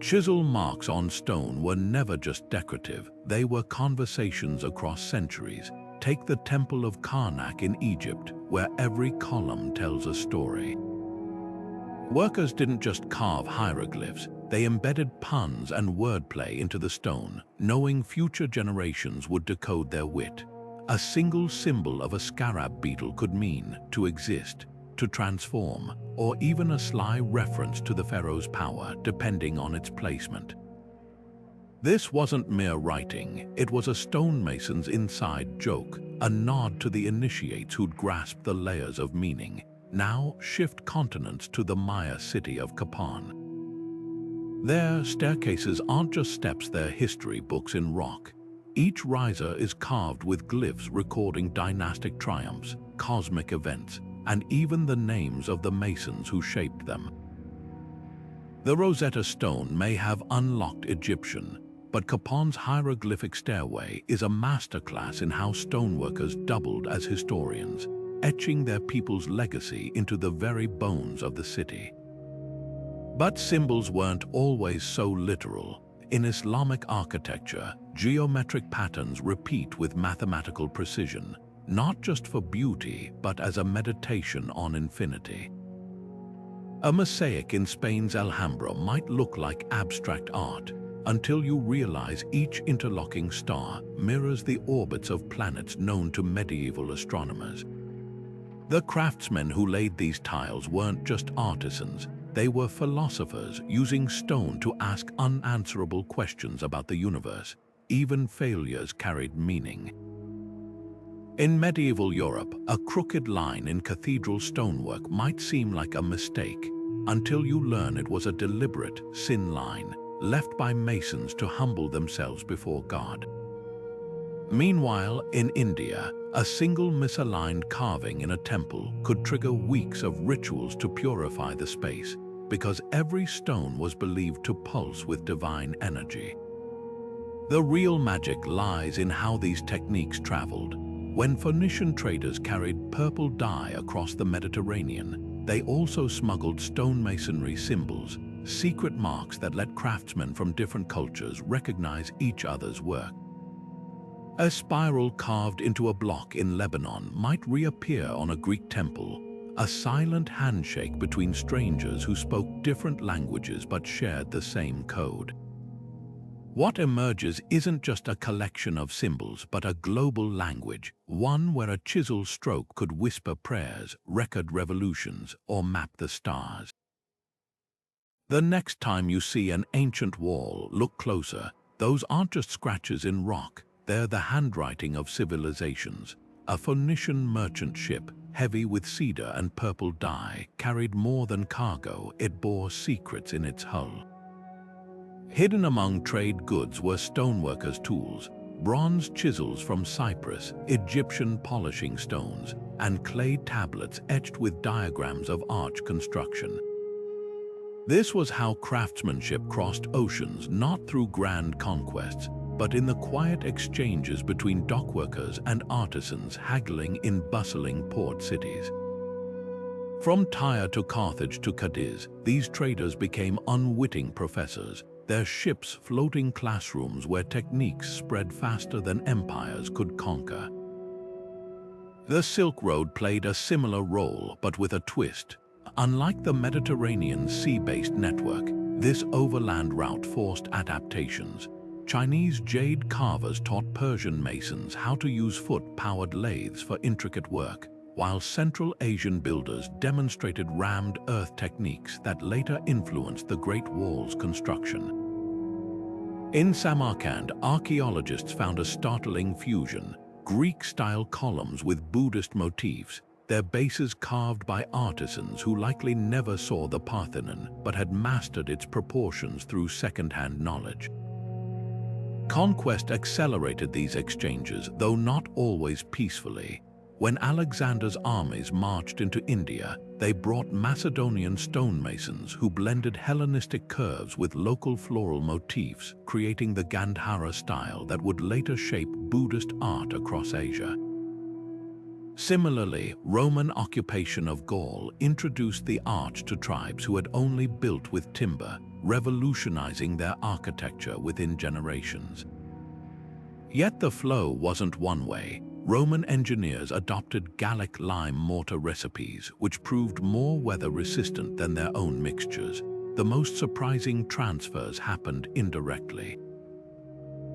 S1: Chisel marks on stone were never just decorative, they were conversations across centuries. Take the Temple of Karnak in Egypt, where every column tells a story. Workers didn't just carve hieroglyphs, they embedded puns and wordplay into the stone, knowing future generations would decode their wit. A single symbol of a scarab beetle could mean to exist, to transform, or even a sly reference to the pharaoh's power, depending on its placement. This wasn't mere writing, it was a stonemason's inside joke, a nod to the initiates who'd grasped the layers of meaning. Now shift continents to the Maya city of Capan. Their staircases aren't just steps, they're history books in rock. Each riser is carved with glyphs recording dynastic triumphs, cosmic events, and even the names of the masons who shaped them. The Rosetta Stone may have unlocked Egyptian, but Capan's hieroglyphic stairway is a masterclass in how stoneworkers doubled as historians, etching their people's legacy into the very bones of the city. But symbols weren't always so literal. In Islamic architecture, geometric patterns repeat with mathematical precision, not just for beauty, but as a meditation on infinity. A mosaic in Spain's Alhambra might look like abstract art, until you realize each interlocking star mirrors the orbits of planets known to medieval astronomers. The craftsmen who laid these tiles weren't just artisans, they were philosophers using stone to ask unanswerable questions about the universe. Even failures carried meaning. In medieval Europe, a crooked line in cathedral stonework might seem like a mistake, until you learn it was a deliberate sin line, left by masons to humble themselves before God. Meanwhile, in India, a single misaligned carving in a temple could trigger weeks of rituals to purify the space, because every stone was believed to pulse with divine energy. The real magic lies in how these techniques traveled. When Phoenician traders carried purple dye across the Mediterranean, they also smuggled stonemasonry symbols, secret marks that let craftsmen from different cultures recognize each other's work. A spiral carved into a block in Lebanon might reappear on a Greek temple, a silent handshake between strangers who spoke different languages but shared the same code. What emerges isn't just a collection of symbols, but a global language, one where a chisel stroke could whisper prayers, record revolutions, or map the stars. The next time you see an ancient wall, look closer. Those aren't just scratches in rock, they're the handwriting of civilizations. A Phoenician merchant ship, heavy with cedar and purple dye, carried more than cargo, it bore secrets in its hull. Hidden among trade goods were stoneworkers' tools, bronze chisels from Cyprus, Egyptian polishing stones, and clay tablets etched with diagrams of arch construction. This was how craftsmanship crossed oceans, not through grand conquests, but in the quiet exchanges between dockworkers and artisans haggling in bustling port cities. From Tyre to Carthage to Cadiz, these traders became unwitting professors, their ships floating classrooms where techniques spread faster than empires could conquer. The Silk Road played a similar role, but with a twist. Unlike the Mediterranean sea-based network, this overland route forced adaptations. Chinese jade carvers taught Persian masons how to use foot-powered lathes for intricate work, while Central Asian builders demonstrated rammed earth techniques that later influenced the Great Wall's construction. In Samarkand, archaeologists found a startling fusion: Greek-style columns with Buddhist motifs, their bases carved by artisans who likely never saw the Parthenon but had mastered its proportions through second-hand knowledge. Conquest accelerated these exchanges, though not always peacefully. When Alexander's armies marched into India, they brought Macedonian stonemasons who blended Hellenistic curves with local floral motifs, creating the Gandhara style that would later shape Buddhist art across Asia. Similarly, Roman occupation of Gaul introduced the arch to tribes who had only built with timber, revolutionizing their architecture within generations. Yet the flow wasn't one way. Roman engineers adopted Gallic lime mortar recipes, which proved more weather-resistant than their own mixtures. The most surprising transfers happened indirectly.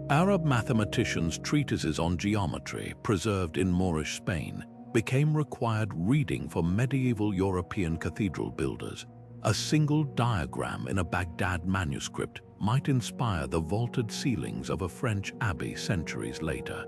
S1: Arab mathematicians' treatises on geometry, preserved in Moorish Spain, became required reading for medieval European cathedral builders. A single diagram in a Baghdad manuscript might inspire the vaulted ceilings of a French abbey centuries later.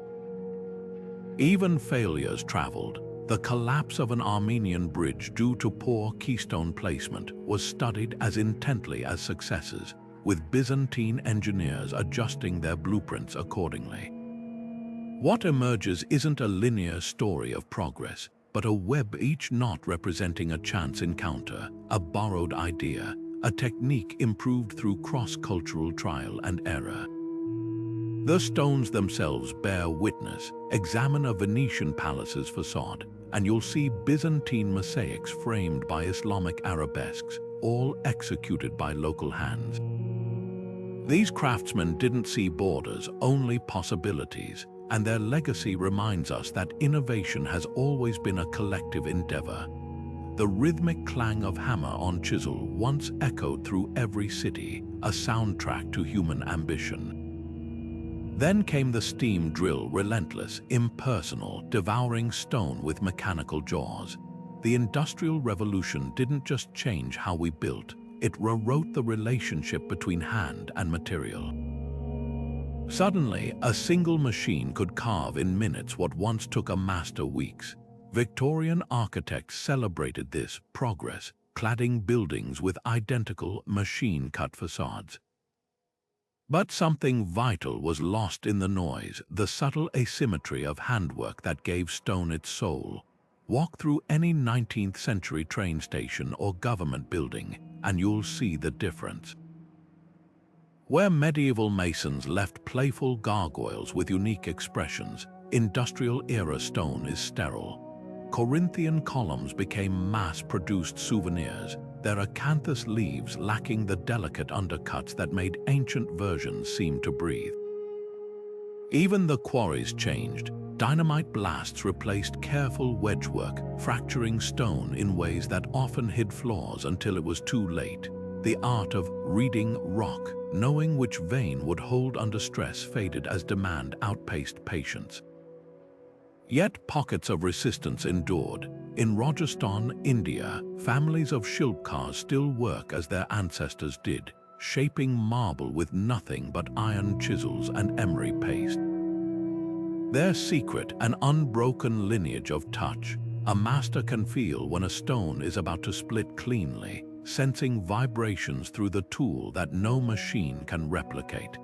S1: Even failures traveled. The collapse of an Armenian bridge due to poor keystone placement was studied as intently as successes, with Byzantine engineers adjusting their blueprints accordingly. What emerges isn't a linear story of progress, but a web, each knot representing a chance encounter, a borrowed idea, a technique improved through cross-cultural trial and error. The stones themselves bear witness. Examine a Venetian palace's facade, and you'll see Byzantine mosaics framed by Islamic arabesques, all executed by local hands. These craftsmen didn't see borders, only possibilities, and their legacy reminds us that innovation has always been a collective endeavor. The rhythmic clang of hammer on chisel once echoed through every city, a soundtrack to human ambition. Then came the steam drill, relentless, impersonal, devouring stone with mechanical jaws. The Industrial Revolution didn't just change how we built, it rewrote the relationship between hand and material. Suddenly, a single machine could carve in minutes what once took a master weeks. Victorian architects celebrated this progress, cladding buildings with identical machine-cut facades. But something vital was lost in the noise, the subtle asymmetry of handwork that gave stone its soul. Walk through any 19th century train station or government building, and you'll see the difference. Where medieval masons left playful gargoyles with unique expressions, industrial-era stone is sterile. Corinthian columns became mass-produced souvenirs, their acanthus leaves lacking the delicate undercuts that made ancient versions seem to breathe. Even the quarries changed. Dynamite blasts replaced careful wedgework, fracturing stone in ways that often hid flaws until it was too late. The art of reading rock, knowing which vein would hold under stress, faded as demand outpaced patience. Yet pockets of resistance endured. In Rajasthan, India, families of Shilpkars still work as their ancestors did, shaping marble with nothing but iron chisels and emery paste. Their secret, an unbroken lineage of touch. A master can feel when a stone is about to split cleanly, sensing vibrations through the tool that no machine can replicate.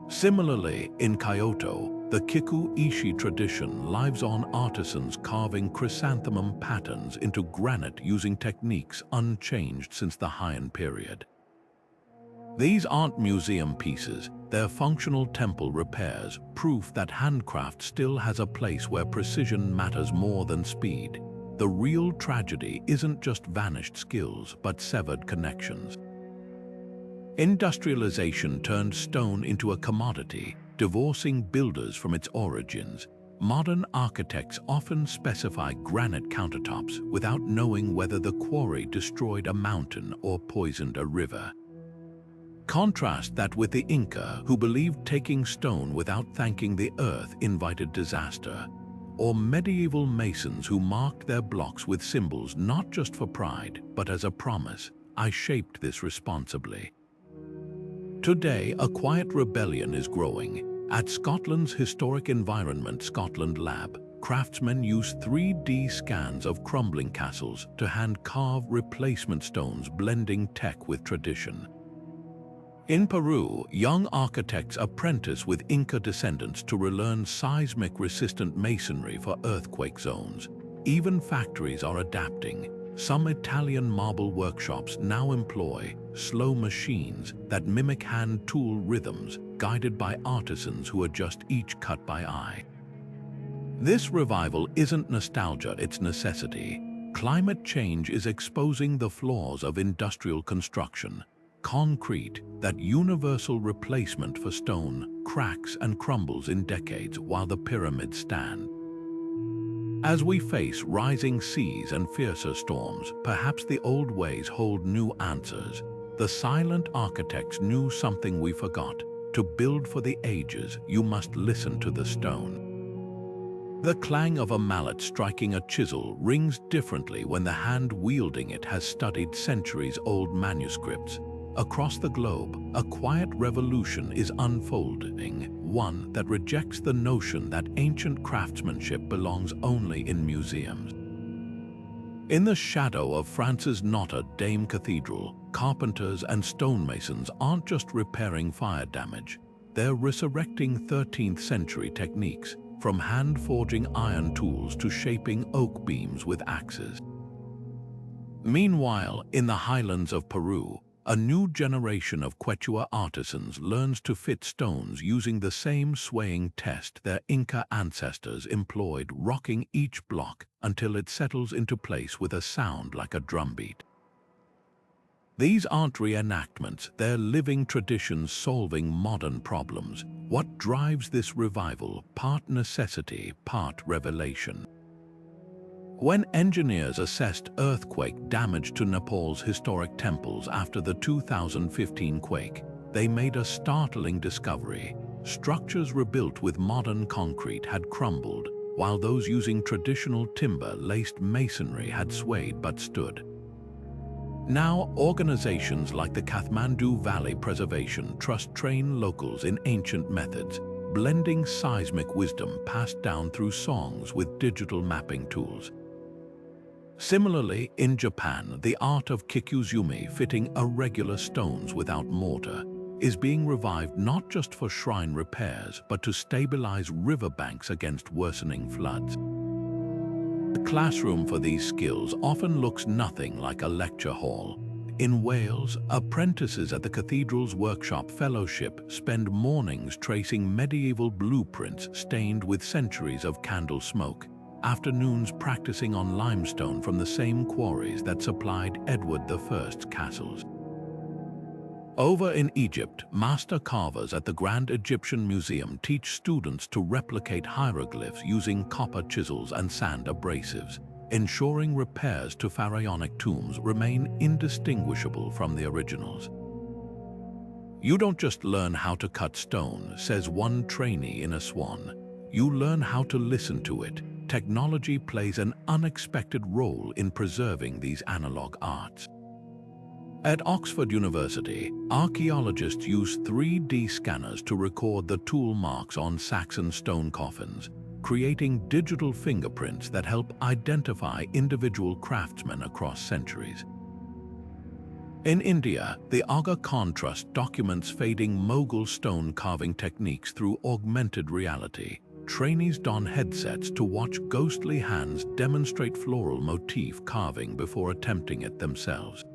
S1: Similarly, in Kyoto, the Kiku Ishi tradition lives on, artisans carving chrysanthemum patterns into granite using techniques unchanged since the Heian period. These aren't museum pieces, they're functional temple repairs, proof that handcraft still has a place where precision matters more than speed. The real tragedy isn't just vanished skills, but severed connections. Industrialization turned stone into a commodity, divorcing builders from its origins. Modern architects often specify granite countertops without knowing whether the quarry destroyed a mountain or poisoned a river. Contrast that with the Inca, who believed taking stone without thanking the earth invited disaster, or medieval masons who marked their blocks with symbols not just for pride, but as a promise, "I shaped this responsibly." Today, a quiet rebellion is growing. At Scotland's Historic Environment Scotland Lab, craftsmen use 3D scans of crumbling castles to hand-carve replacement stones, blending tech with tradition. In Peru, young architects apprentice with Inca descendants to relearn seismic-resistant masonry for earthquake zones. Even factories are adapting. Some Italian marble workshops now employ slow machines that mimic hand tool rhythms, guided by artisans who adjust each cut by eye. This revival isn't nostalgia, it's necessity. Climate change is exposing the flaws of industrial construction. Concrete, that universal replacement for stone, cracks and crumbles in decades while the pyramids stand. As we face rising seas and fiercer storms, perhaps the old ways hold new answers. The silent architects knew something we forgot. To build for the ages, you must listen to the stone. The clang of a mallet striking a chisel rings differently when the hand wielding it has studied centuries-old manuscripts. Across the globe, a quiet revolution is unfolding, one that rejects the notion that ancient craftsmanship belongs only in museums. In the shadow of France's Notre Dame Cathedral, carpenters and stonemasons aren't just repairing fire damage, they're resurrecting 13th century techniques, from hand-forging iron tools to shaping oak beams with axes. Meanwhile, in the highlands of Peru, a new generation of Quechua artisans learns to fit stones using the same swaying test their Inca ancestors employed, rocking each block until it settles into place with a sound like a drumbeat. These aren't reenactments, they're living traditions solving modern problems. What drives this revival? Part necessity, part revelation. When engineers assessed earthquake damage to Nepal's historic temples after the 2015 quake, they made a startling discovery. Structures rebuilt with modern concrete had crumbled, while those using traditional timber-laced masonry had swayed but stood. Now, organizations like the Kathmandu Valley Preservation Trust train locals in ancient methods, blending seismic wisdom passed down through songs with digital mapping tools. Similarly, in Japan, the art of kikuzumi, fitting irregular stones without mortar, is being revived not just for shrine repairs, but to stabilize riverbanks against worsening floods. The classroom for these skills often looks nothing like a lecture hall. In Wales, apprentices at the cathedral's workshop fellowship spend mornings tracing medieval blueprints stained with centuries of candle smoke, afternoons practicing on limestone from the same quarries that supplied Edward I's castles. Over in Egypt, master carvers at the Grand Egyptian Museum teach students to replicate hieroglyphs using copper chisels and sand abrasives. ensuring repairs to pharaonic tombs remain indistinguishable from the originals. "You don't just learn how to cut stone," says one trainee in Aswan. "You learn how to listen to it." Technology plays an unexpected role in preserving these analog arts. At Oxford University, archaeologists use 3D scanners to record the tool marks on Saxon stone coffins, creating digital fingerprints that help identify individual craftsmen across centuries. In India, the Aga Khan Trust documents fading Mughal stone carving techniques through augmented reality. Trainees don headsets to watch ghostly hands demonstrate floral motif carving before attempting it themselves.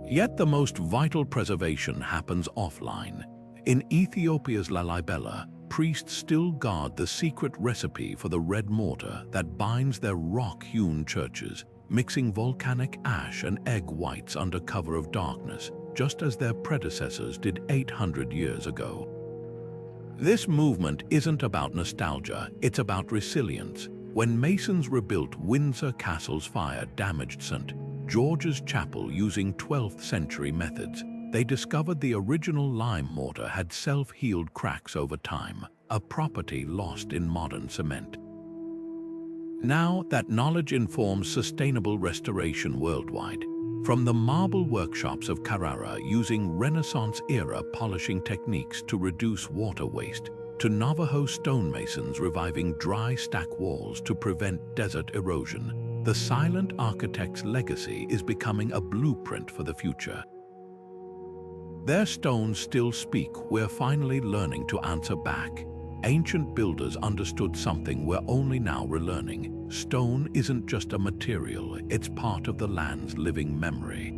S1: Yet the most vital preservation happens offline. In Ethiopia's Lalibela, priests still guard the secret recipe for the red mortar that binds their rock-hewn churches, mixing volcanic ash and egg whites under cover of darkness, just as their predecessors did 800 years ago. This movement isn't about nostalgia, it's about resilience. When masons rebuilt Windsor Castle's fire-damaged St. George's Chapel using 12th century methods, they discovered the original lime mortar had self-healed cracks over time, a property lost in modern cement. Now that knowledge informs sustainable restoration worldwide. From the marble workshops of Carrara using Renaissance-era polishing techniques to reduce water waste, to Navajo stonemasons reviving dry stack walls to prevent desert erosion, the silent architect's legacy is becoming a blueprint for the future. Their stones still speak, we're finally learning to answer back. Ancient builders understood something we're only now relearning. Stone isn't just a material, it's part of the land's living memory.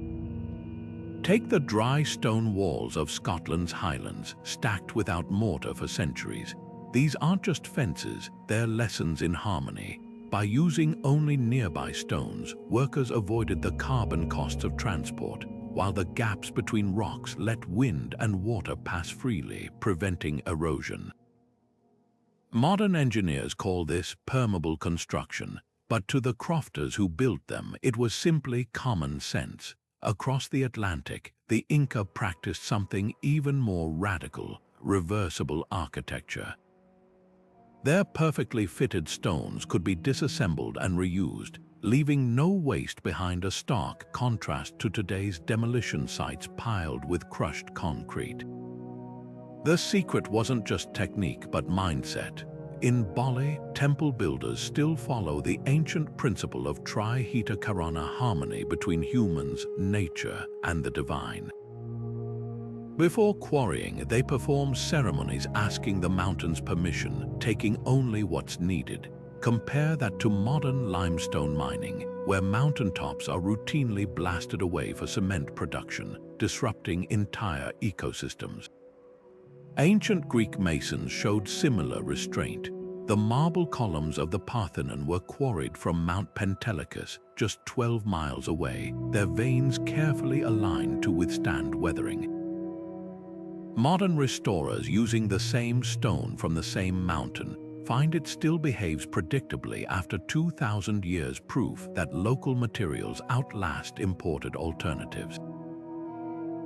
S1: Take the dry stone walls of Scotland's Highlands, stacked without mortar for centuries. These aren't just fences, they're lessons in harmony. By using only nearby stones, workers avoided the carbon costs of transport, while the gaps between rocks let wind and water pass freely, preventing erosion. Modern engineers call this permeable construction, but to the crofters who built them, it was simply common sense. Across the Atlantic, the Inca practiced something even more radical: reversible architecture. Their perfectly fitted stones could be disassembled and reused, leaving no waste behind, a stark contrast to today's demolition sites piled with crushed concrete. The secret wasn't just technique but mindset. In Bali, temple builders still follow the ancient principle of Tri-Hita Karana, harmony between humans, nature, and the divine. Before quarrying, they perform ceremonies asking the mountain's permission, taking only what's needed. Compare that to modern limestone mining, where mountaintops are routinely blasted away for cement production, disrupting entire ecosystems. Ancient Greek masons showed similar restraint. The marble columns of the Parthenon were quarried from Mount Pentelicus, just 12 miles away, their veins carefully aligned to withstand weathering. Modern restorers, using the same stone from the same mountain, find it still behaves predictably after 2,000 years, proof that local materials outlast imported alternatives.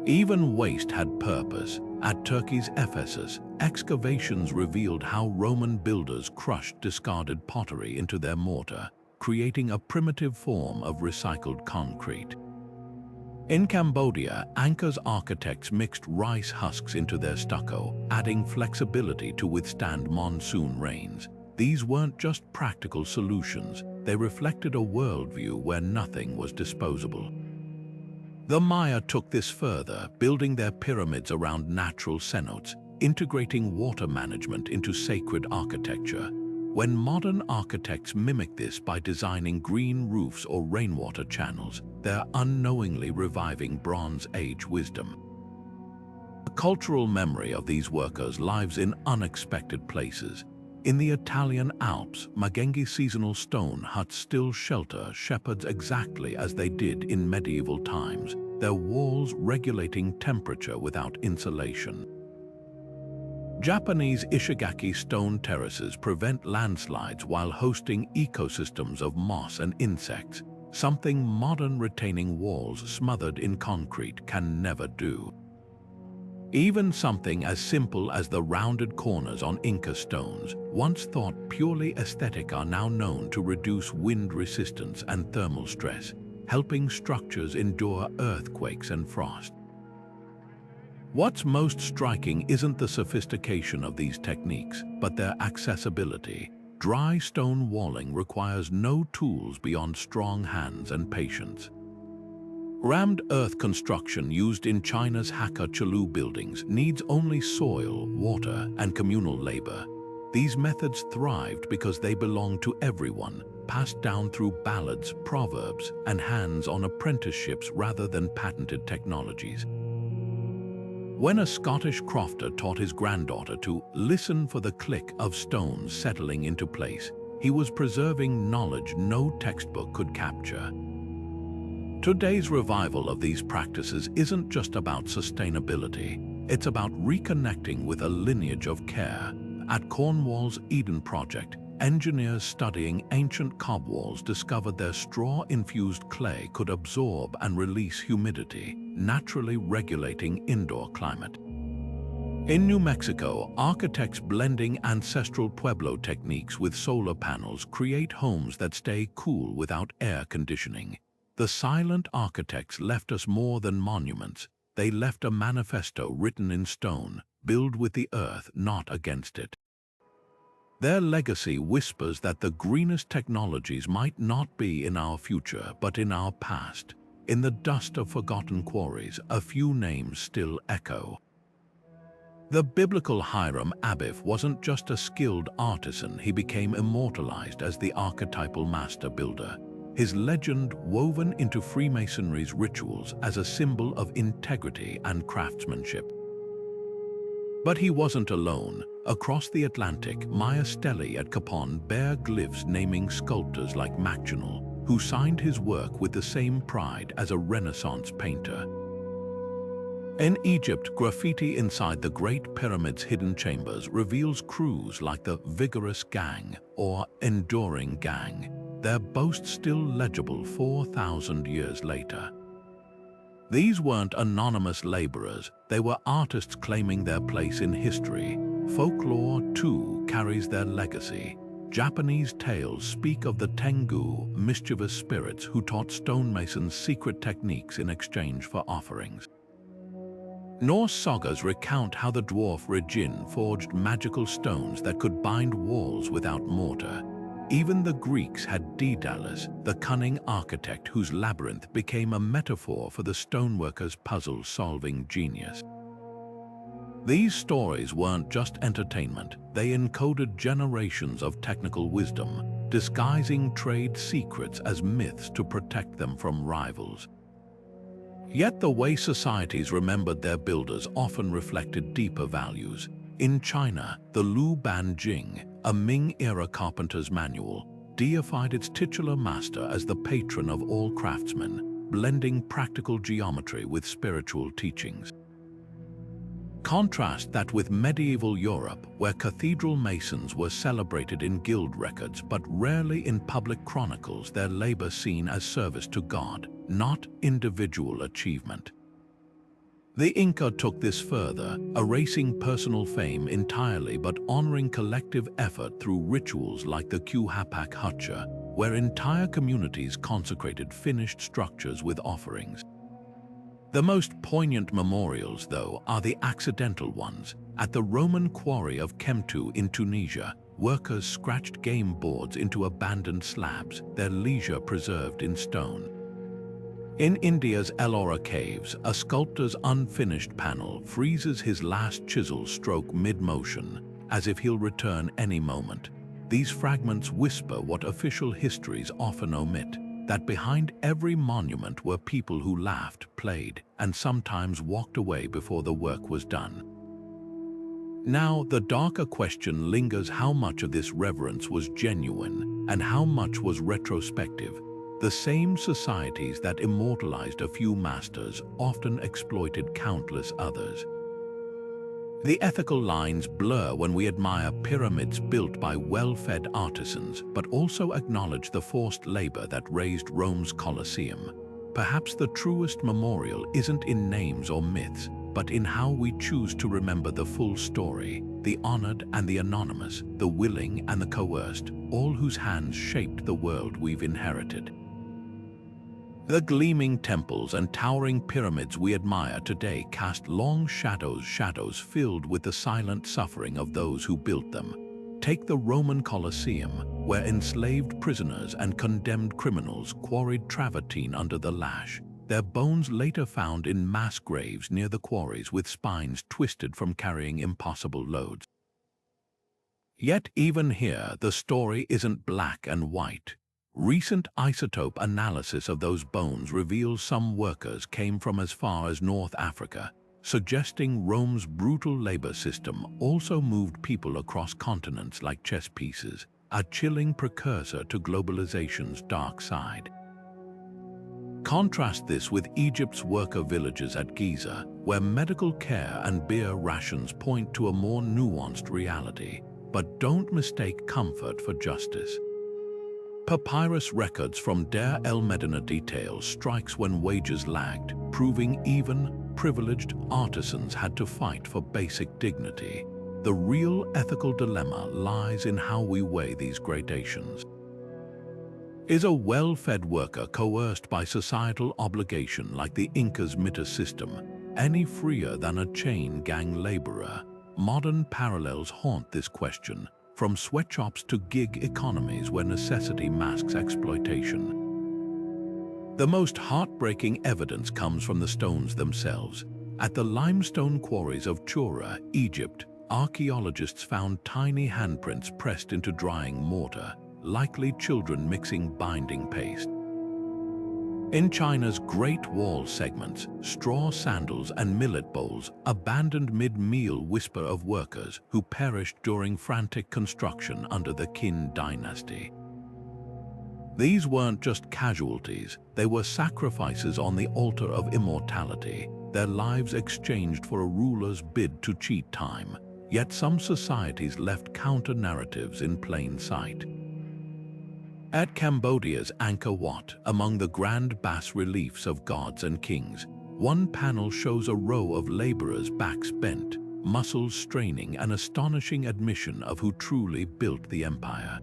S1: Even waste had purpose. At Turkey's Ephesus, excavations revealed how Roman builders crushed discarded pottery into their mortar, creating a primitive form of recycled concrete. In Cambodia, Angkor's architects mixed rice husks into their stucco, adding flexibility to withstand monsoon rains. These weren't just practical solutions, they reflected a worldview where nothing was disposable. The Maya took this further, building their pyramids around natural cenotes, integrating water management into sacred architecture. When modern architects mimic this by designing green roofs or rainwater channels, they're unknowingly reviving Bronze Age wisdom. The cultural memory of these workers lives in unexpected places. In the Italian Alps, Magengi seasonal stone huts still shelter shepherds exactly as they did in medieval times, their walls regulating temperature without insulation. Japanese Ishigaki stone terraces prevent landslides while hosting ecosystems of moss and insects, something modern retaining walls smothered in concrete can never do. Even something as simple as the rounded corners on Inca stones, once thought purely aesthetic, are now known to reduce wind resistance and thermal stress, helping structures endure earthquakes and frost. What's most striking isn't the sophistication of these techniques, but their accessibility. Dry stone walling requires no tools beyond strong hands and patience. Rammed earth construction used in China's Hakka Chalu buildings needs only soil, water, and communal labor. These methods thrived because they belong to everyone, passed down through ballads, proverbs, and hands-on apprenticeships rather than patented technologies. When a Scottish crofter taught his granddaughter to listen for the click of stones settling into place, he was preserving knowledge no textbook could capture. Today's revival of these practices isn't just about sustainability, it's about reconnecting with a lineage of care. At Cornwall's Eden Project, engineers studying ancient cob walls discovered their straw-infused clay could absorb and release humidity, naturally regulating indoor climate. In New Mexico, architects blending ancestral Pueblo techniques with solar panels create homes that stay cool without air conditioning. The silent architects left us more than monuments. They left a manifesto written in stone, build with the earth, not against it. Their legacy whispers that the greenest technologies might not be in our future, but in our past. In the dust of forgotten quarries, a few names still echo. The biblical Hiram Abiff wasn't just a skilled artisan, he became immortalized as the archetypal master builder. His legend woven into Freemasonry's rituals as a symbol of integrity and craftsmanship. But he wasn't alone. Across the Atlantic, Maya stelae at Capon bear glyphs naming sculptors like Machinal, who signed his work with the same pride as a Renaissance painter. In Egypt, graffiti inside the Great Pyramid's hidden chambers reveals crews like the Vigorous Gang or Enduring Gang, their boast still legible 4,000 years later. These weren't anonymous laborers, they were artists claiming their place in history. Folklore, too, carries their legacy. Japanese tales speak of the Tengu, mischievous spirits who taught stonemasons secret techniques in exchange for offerings. Norse sagas recount how the dwarf Regin forged magical stones that could bind walls without mortar. Even the Greeks had Daedalus, the cunning architect whose labyrinth became a metaphor for the stoneworker's puzzle-solving genius. These stories weren't just entertainment, they encoded generations of technical wisdom, disguising trade secrets as myths to protect them from rivals. Yet the way societies remembered their builders often reflected deeper values. In China, the Lu Ban Jing, a Ming-era carpenter's manual, deified its titular master as the patron of all craftsmen, blending practical geometry with spiritual teachings. Contrast that with medieval Europe, where cathedral masons were celebrated in guild records but rarely in public chronicles, their labor seen as service to God, not individual achievement. The Inca took this further, erasing personal fame entirely but honoring collective effort through rituals like the Quihapac Hutcha, where entire communities consecrated finished structures with offerings. The most poignant memorials, though, are the accidental ones. At the Roman quarry of Kemtu in Tunisia, workers scratched game boards into abandoned slabs, their leisure preserved in stone. In India's Ellora caves, a sculptor's unfinished panel freezes his last chisel stroke mid-motion, as if he'll return any moment. These fragments whisper what official histories often omit, that behind every monument were people who laughed, played, and sometimes walked away before the work was done. Now, the darker question lingers: how much of this reverence was genuine, and how much was retrospective? The same societies that immortalized a few masters often exploited countless others. The ethical lines blur when we admire pyramids built by well-fed artisans, but also acknowledge the forced labor that raised Rome's Colosseum. Perhaps the truest memorial isn't in names or myths, but in how we choose to remember the full story, the honored and the anonymous, the willing and the coerced, all whose hands shaped the world we've inherited. The gleaming temples and towering pyramids we admire today cast long shadows filled with the silent suffering of those who built them. Take the Roman Colosseum, where enslaved prisoners and condemned criminals quarried travertine under the lash, their bones later found in mass graves near the quarries with spines twisted from carrying impossible loads. Yet even here, the story isn't black and white. Recent isotope analysis of those bones reveals some workers came from as far as North Africa, suggesting Rome's brutal labor system also moved people across continents like chess pieces, a chilling precursor to globalization's dark side. Contrast this with Egypt's worker villages at Giza, where medical care and beer rations point to a more nuanced reality, but don't mistake comfort for justice. Papyrus records from Deir el-Medina detail strikes when wages lagged, proving even privileged artisans had to fight for basic dignity. The real ethical dilemma lies in how we weigh these gradations. Is a well-fed worker coerced by societal obligation like the Inca's mitre system any freer than a chain gang laborer? Modern parallels haunt this question, from sweatshops to gig economies where necessity masks exploitation. The most heartbreaking evidence comes from the stones themselves. At the limestone quarries of Chura, Egypt, archaeologists found tiny handprints pressed into drying mortar, likely children mixing binding paste. In China's Great Wall segments, straw sandals and millet bowls, abandoned mid-meal whisper of workers who perished during frantic construction under the Qin dynasty. These weren't just casualties, they were sacrifices on the altar of immortality, their lives exchanged for a ruler's bid to cheat time. Yet some societies left counter-narratives in plain sight. At Cambodia's Angkor Wat, among the grand bas-reliefs of gods and kings, one panel shows a row of laborers' backs bent, muscles straining, an astonishing admission of who truly built the empire.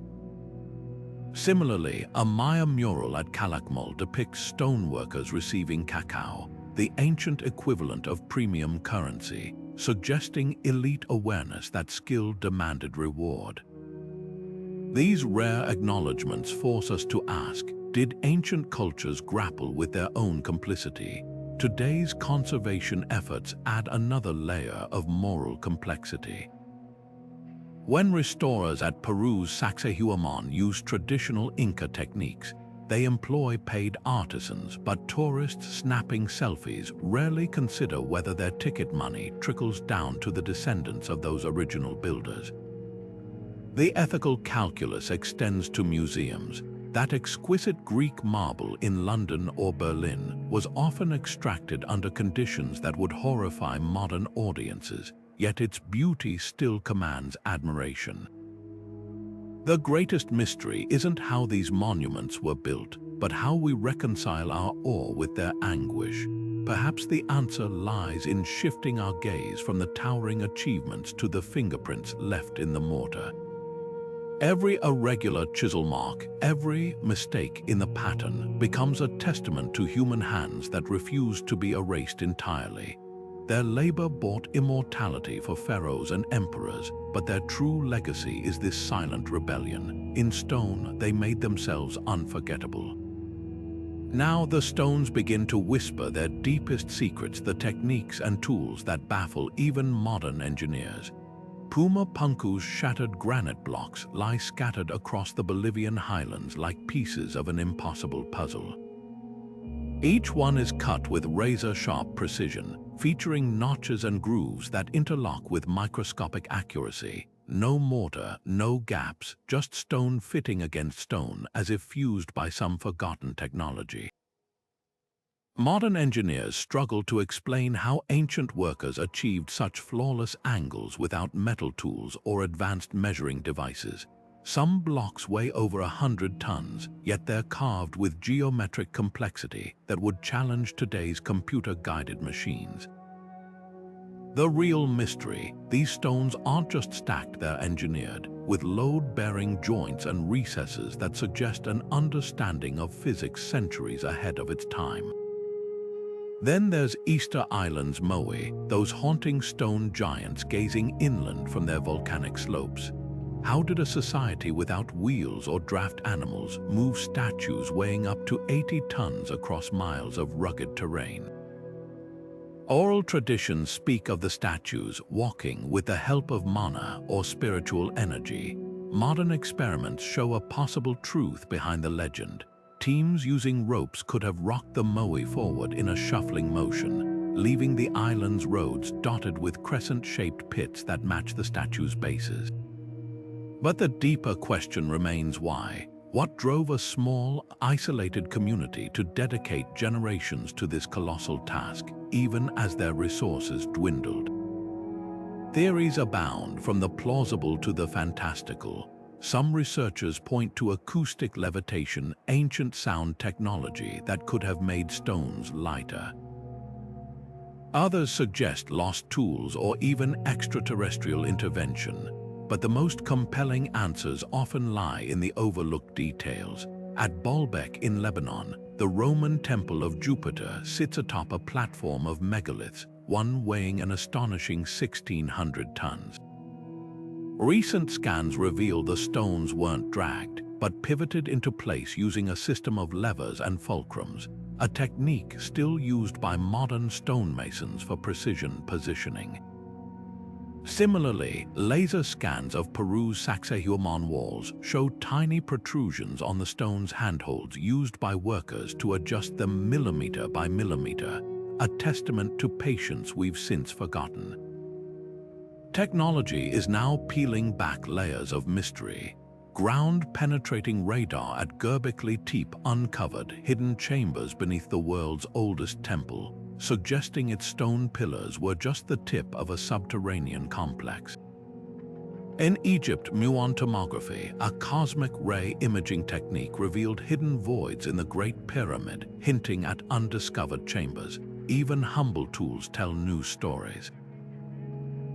S1: Similarly, a Maya mural at Calakmul depicts stoneworkers receiving cacao, the ancient equivalent of premium currency, suggesting elite awareness that skill demanded reward. These rare acknowledgements force us to ask, did ancient cultures grapple with their own complicity? Today's conservation efforts add another layer of moral complexity. When restorers at Peru's Sacsayhuaman use traditional Inca techniques, they employ paid artisans, but tourists snapping selfies rarely consider whether their ticket money trickles down to the descendants of those original builders. The ethical calculus extends to museums. That exquisite Greek marble in London or Berlin was often extracted under conditions that would horrify modern audiences, yet its beauty still commands admiration. The greatest mystery isn't how these monuments were built, but how we reconcile our awe with their anguish. Perhaps the answer lies in shifting our gaze from the towering achievements to the fingerprints left in the mortar. Every irregular chisel mark, every mistake in the pattern becomes a testament to human hands that refuse to be erased entirely. Their labor bought immortality for pharaohs and emperors, but their true legacy is this silent rebellion. In stone, they made themselves unforgettable. Now the stones begin to whisper their deepest secrets, the techniques and tools that baffle even modern engineers. Puma Punku's shattered granite blocks lie scattered across the Bolivian highlands like pieces of an impossible puzzle. Each one is cut with razor-sharp precision, featuring notches and grooves that interlock with microscopic accuracy. No mortar, no gaps, just stone fitting against stone as if fused by some forgotten technology. Modern engineers struggle to explain how ancient workers achieved such flawless angles without metal tools or advanced measuring devices. Some blocks weigh over 100 tons, yet they're carved with geometric complexity that would challenge today's computer-guided machines. The real mystery: these stones aren't just stacked, they're engineered, with load-bearing joints and recesses that suggest an understanding of physics centuries ahead of its time. Then there's Easter Island's Moai, those haunting stone giants gazing inland from their volcanic slopes. How did a society without wheels or draft animals move statues weighing up to 80 tons across miles of rugged terrain? Oral traditions speak of the statues walking with the help of mana or spiritual energy. Modern experiments show a possible truth behind the legend. Teams using ropes could have rocked the Moai forward in a shuffling motion, leaving the island's roads dotted with crescent-shaped pits that match the statue's bases. But the deeper question remains: why? What drove a small, isolated community to dedicate generations to this colossal task, even as their resources dwindled? Theories abound, from the plausible to the fantastical. Some researchers point to acoustic levitation, ancient sound technology that could have made stones lighter. Others suggest lost tools or even extraterrestrial intervention. But the most compelling answers often lie in the overlooked details. At Baalbek in Lebanon, the Roman Temple of Jupiter sits atop a platform of megaliths, one weighing an astonishing 1,600 tons. Recent scans reveal the stones weren't dragged, but pivoted into place using a system of levers and fulcrums, a technique still used by modern stonemasons for precision positioning. Similarly, laser scans of Peru's Sacsayhuaman walls show tiny protrusions on the stone's handholds used by workers to adjust them millimeter by millimeter, a testament to patience we've since forgotten. Technology is now peeling back layers of mystery. Ground-penetrating radar at Göbekli Tepe uncovered hidden chambers beneath the world's oldest temple, suggesting its stone pillars were just the tip of a subterranean complex. In Egypt, muon tomography, a cosmic ray imaging technique, revealed hidden voids in the Great Pyramid, hinting at undiscovered chambers. Even humble tools tell new stories.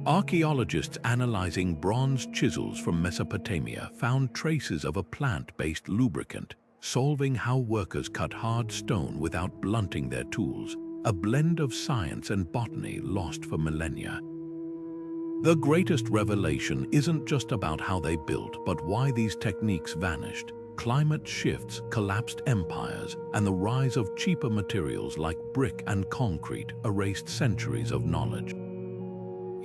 S1: Archaeologists analyzing bronze chisels from Mesopotamia found traces of a plant-based lubricant, solving how workers cut hard stone without blunting their tools, a blend of science and botany lost for millennia. The greatest revelation isn't just about how they built, but why these techniques vanished. Climate shifts, collapsed empires, and the rise of cheaper materials like brick and concrete erased centuries of knowledge.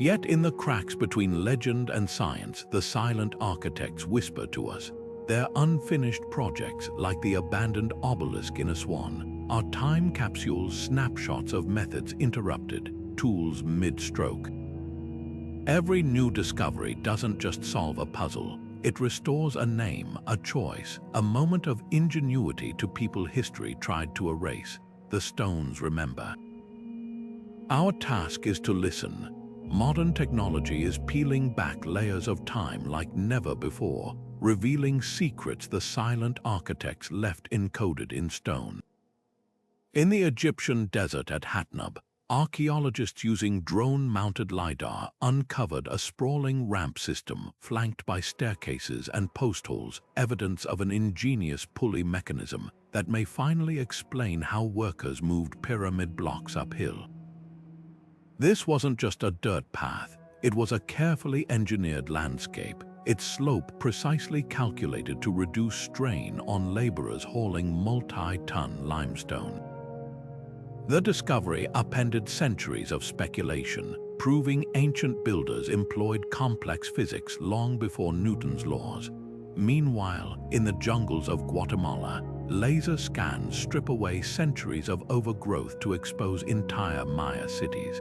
S1: Yet in the cracks between legend and science, the silent architects whisper to us. Their unfinished projects, like the abandoned obelisk in Aswan, are time capsules, snapshots of methods interrupted, tools mid-stroke. Every new discovery doesn't just solve a puzzle, it restores a name, a choice, a moment of ingenuity to people history tried to erase. The stones remember. Our task is to listen. Modern technology is peeling back layers of time like never before, revealing secrets the silent architects left encoded in stone. In the Egyptian desert at Hatnub, archaeologists using drone-mounted LiDAR uncovered a sprawling ramp system flanked by staircases and post holes, evidence of an ingenious pulley mechanism that may finally explain how workers moved pyramid blocks uphill. This wasn't just a dirt path, it was a carefully engineered landscape, its slope precisely calculated to reduce strain on laborers hauling multi-ton limestone. The discovery upended centuries of speculation, proving ancient builders employed complex physics long before Newton's laws. Meanwhile, in the jungles of Guatemala, laser scans strip away centuries of overgrowth to expose entire Maya cities.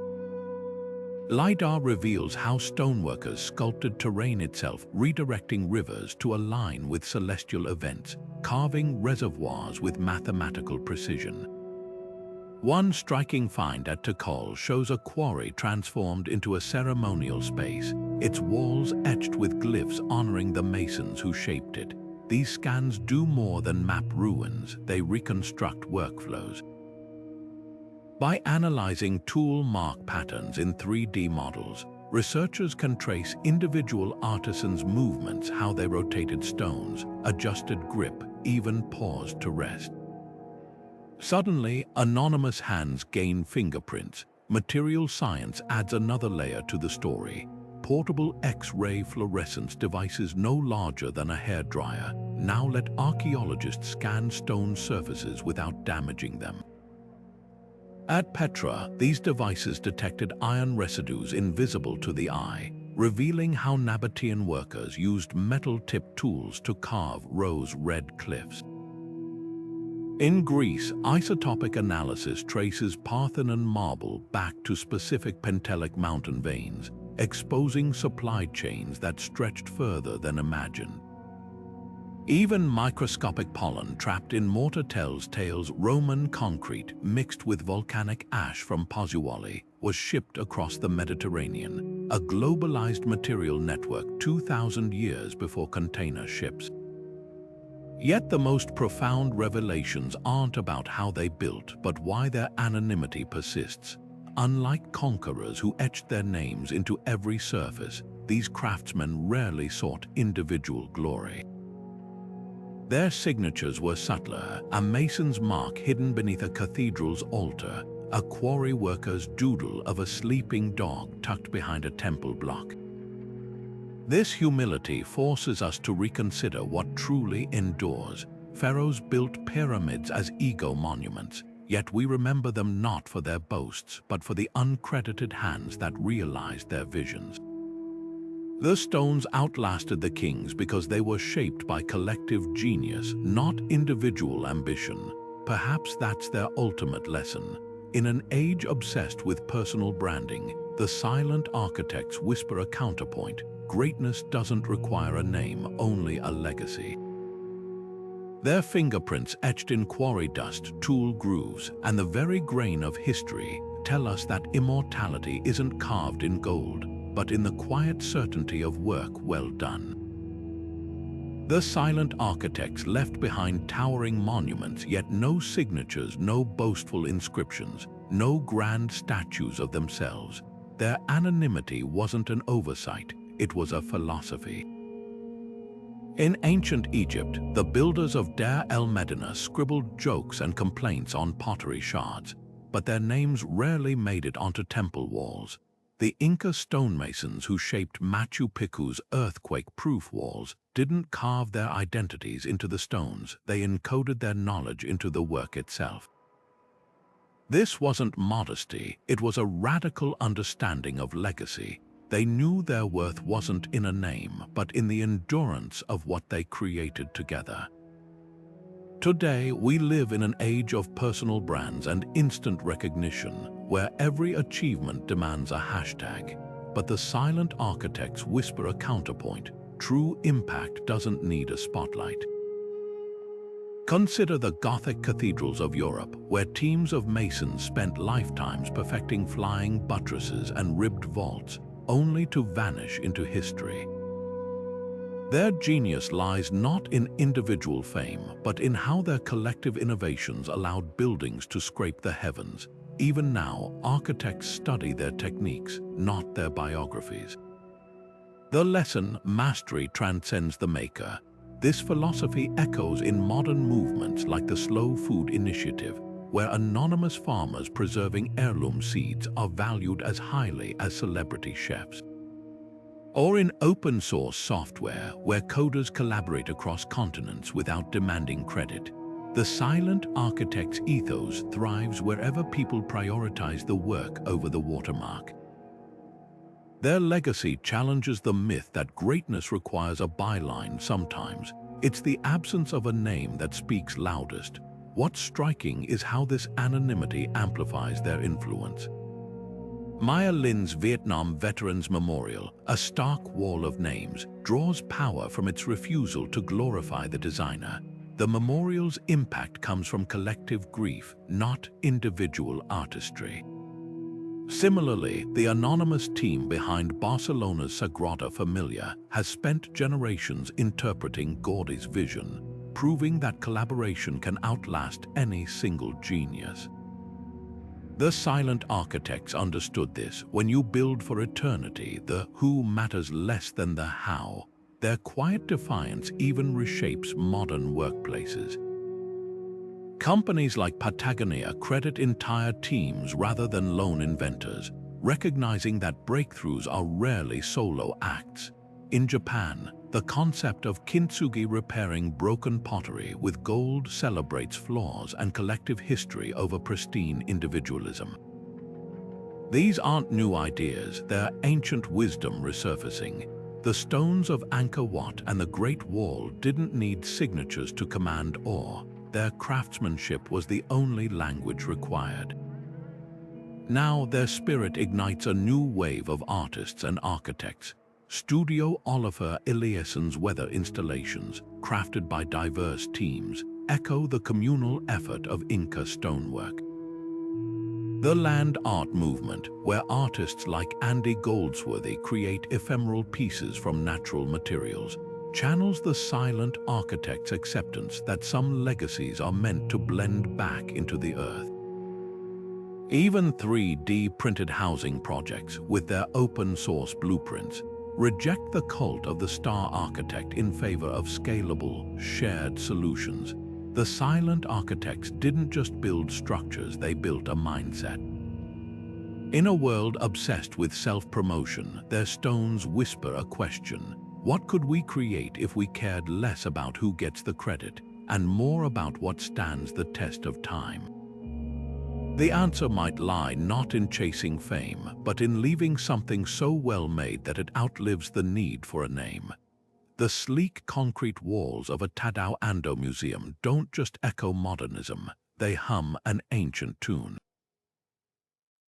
S1: LiDAR reveals how stoneworkers sculpted terrain itself, redirecting rivers to align with celestial events, carving reservoirs with mathematical precision. One striking find at Tikal shows a quarry transformed into a ceremonial space, its walls etched with glyphs honoring the masons who shaped it. These scans do more than map ruins, they reconstruct workflows. By analyzing tool mark patterns in 3D models, researchers can trace individual artisans' movements, how they rotated stones, adjusted grip, even paused to rest. Suddenly, anonymous hands gain fingerprints. Material science adds another layer to the story. Portable X-ray fluorescence devices no larger than a hairdryer now let archaeologists scan stone surfaces without damaging them. At Petra, these devices detected iron residues invisible to the eye, revealing how Nabatean workers used metal-tipped tools to carve rose-red cliffs. In Greece, isotopic analysis traces Parthenon marble back to specific pentelic mountain veins, exposing supply chains that stretched further than imagined. Even microscopic pollen trapped in mortar tells tales Roman concrete mixed with volcanic ash from Pozzuoli was shipped across the Mediterranean, a globalized material network 2,000 years before container ships. Yet the most profound revelations aren't about how they built, but why their anonymity persists. Unlike conquerors who etched their names into every surface, these craftsmen rarely sought individual glory. Their signatures were subtler, a mason's mark hidden beneath a cathedral's altar, a quarry worker's doodle of a sleeping dog tucked behind a temple block. This humility forces us to reconsider what truly endures. Pharaohs built pyramids as ego monuments, yet we remember them not for their boasts, but for the uncredited hands that realized their visions. The stones outlasted the kings because they were shaped by collective genius, not individual ambition. Perhaps that's their ultimate lesson. In an age obsessed with personal branding, the silent architects whisper a counterpoint. Greatness doesn't require a name, only a legacy. Their fingerprints etched in quarry dust, tool grooves, and the very grain of history tell us that immortality isn't carved in gold, but in the quiet certainty of work well done. The silent architects left behind towering monuments, yet no signatures, no boastful inscriptions, no grand statues of themselves. Their anonymity wasn't an oversight, it was a philosophy. In ancient Egypt, the builders of Deir el-Medina scribbled jokes and complaints on pottery shards, but their names rarely made it onto temple walls. The Inca stonemasons who shaped Machu Picchu's earthquake-proof walls didn't carve their identities into the stones, they encoded their knowledge into the work itself. This wasn't modesty, it was a radical understanding of legacy. They knew their worth wasn't in a name, but in the endurance of what they created together. Today, we live in an age of personal brands and instant recognition, where every achievement demands a hashtag. But the silent architects whisper a counterpoint. True impact doesn't need a spotlight. Consider the Gothic cathedrals of Europe, where teams of masons spent lifetimes perfecting flying buttresses and ribbed vaults, only to vanish into history. Their genius lies not in individual fame, but in how their collective innovations allowed buildings to scrape the heavens. Even now, architects study their techniques, not their biographies. The lesson, mastery transcends the maker. This philosophy echoes in modern movements like the Slow Food Initiative, where anonymous farmers preserving heirloom seeds are valued as highly as celebrity chefs. Or in open-source software, where coders collaborate across continents without demanding credit. The silent architect's ethos thrives wherever people prioritize the work over the watermark. Their legacy challenges the myth that greatness requires a byline sometimes. It's the absence of a name that speaks loudest. What's striking is how this anonymity amplifies their influence. Maya Lin's Vietnam Veterans Memorial, a stark wall of names, draws power from its refusal to glorify the designer. the memorial's impact comes from collective grief, not individual artistry. Similarly, the anonymous team behind Barcelona's Sagrada Familia has spent generations interpreting Gaudí's vision, proving that collaboration can outlast any single genius. The silent architects understood this. When you build for eternity, the who matters less than the how. Their quiet defiance even reshapes modern workplaces. Companies like Patagonia credit entire teams rather than lone inventors, recognizing that breakthroughs are rarely solo acts. In Japan, the concept of kintsugi, repairing broken pottery with gold, celebrates flaws and collective history over pristine individualism. These aren't new ideas, they're ancient wisdom resurfacing. The stones of Angkor Wat and the Great Wall didn't need signatures to command awe. Their craftsmanship was the only language required. Now their spirit ignites a new wave of artists and architects. Studio Olafur Eliasson's weather installations, crafted by diverse teams, echo the communal effort of Inca stonework. The land art movement, where artists like Andy Goldsworthy create ephemeral pieces from natural materials, channels the silent architect's acceptance that some legacies are meant to blend back into the earth. Even 3D printed housing projects, with their open-source blueprints, reject the cult of the star architect in favor of scalable, shared solutions. The silent architects didn't just build structures, they built a mindset. In a world obsessed with self-promotion, their stones whisper a question. What could we create if we cared less about who gets the credit and more about what stands the test of time? The answer might lie not in chasing fame, but in leaving something so well made that it outlives the need for a name. The sleek concrete walls of a Tadao Ando museum don't just echo modernism, they hum an ancient tune.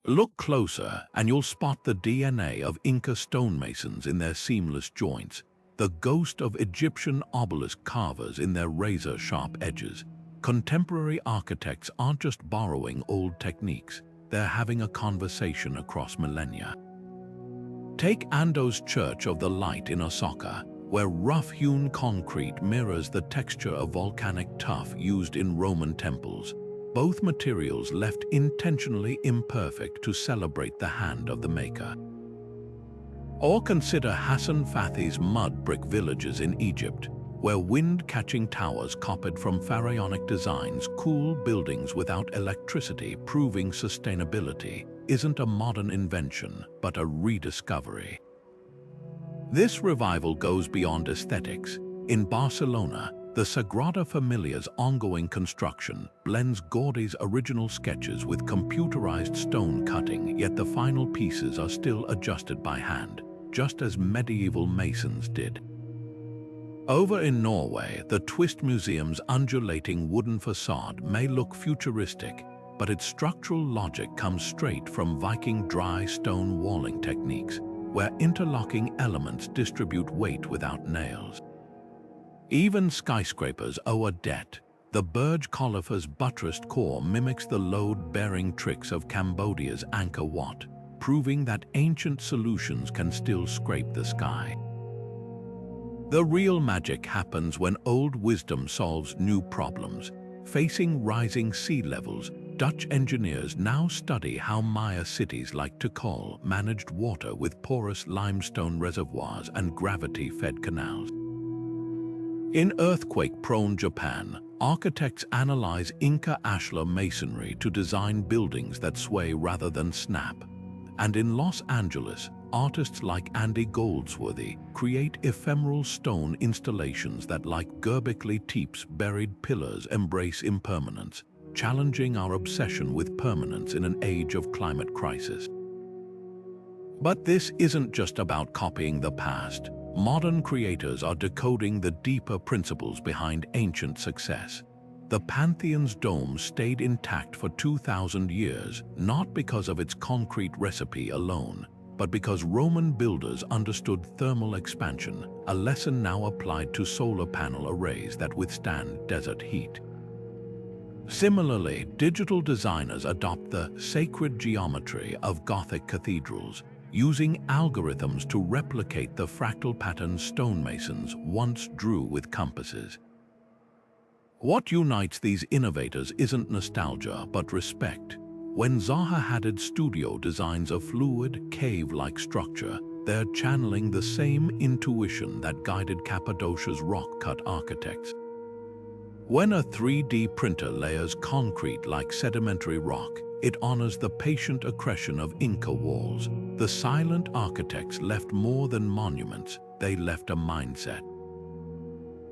S1: Look closer and you'll spot the DNA of Inca stonemasons in their seamless joints, the ghost of Egyptian obelisk carvers in their razor-sharp edges. Contemporary architects aren't just borrowing old techniques, they're having a conversation across millennia. Take Ando's Church of the Light in Osaka, where rough-hewn concrete mirrors the texture of volcanic tuff used in Roman temples, both materials left intentionally imperfect to celebrate the hand of the maker. Or consider Hassan Fathi's mud brick villages in Egypt, where wind-catching towers copied from pharaonic designs cool buildings without electricity, proving sustainability isn't a modern invention, but a rediscovery. This revival goes beyond aesthetics. In Barcelona, the Sagrada Familia's ongoing construction blends Gaudí's original sketches with computerized stone cutting, yet the final pieces are still adjusted by hand, just as medieval masons did. Over in Norway, the Twist Museum's undulating wooden facade may look futuristic, but its structural logic comes straight from Viking dry stone walling techniques, where interlocking elements distribute weight without nails. Even skyscrapers owe a debt. The Burj Khalifa's buttressed core mimics the load-bearing tricks of Cambodia's Angkor Wat, proving that ancient solutions can still scrape the sky. The real magic happens when old wisdom solves new problems. Facing rising sea levels, Dutch engineers now study how Maya cities like Tikal managed water with porous limestone reservoirs and gravity-fed canals. In earthquake-prone Japan, architects analyze Inca ashlar masonry to design buildings that sway rather than snap. And in Los Angeles, artists like Andy Goldsworthy create ephemeral stone installations that, like Göbekli Tepe's buried pillars, embrace impermanence, challenging our obsession with permanence in an age of climate crisis. But this isn't just about copying the past. Modern creators are decoding the deeper principles behind ancient success. The Pantheon's dome stayed intact for 2,000 years, not because of its concrete recipe alone, but because Roman builders understood thermal expansion, a lesson now applied to solar panel arrays that withstand desert heat. Similarly, digital designers adopt the sacred geometry of Gothic cathedrals, using algorithms to replicate the fractal patterns stonemasons once drew with compasses. What unites these innovators isn't nostalgia, but respect. When Zaha Hadid Studio designs a fluid, cave-like structure, they're channeling the same intuition that guided Cappadocia's rock-cut architects. When a 3D printer layers concrete like sedimentary rock, it honors the patient accretion of Inca walls. The silent architects left more than monuments, they left a mindset.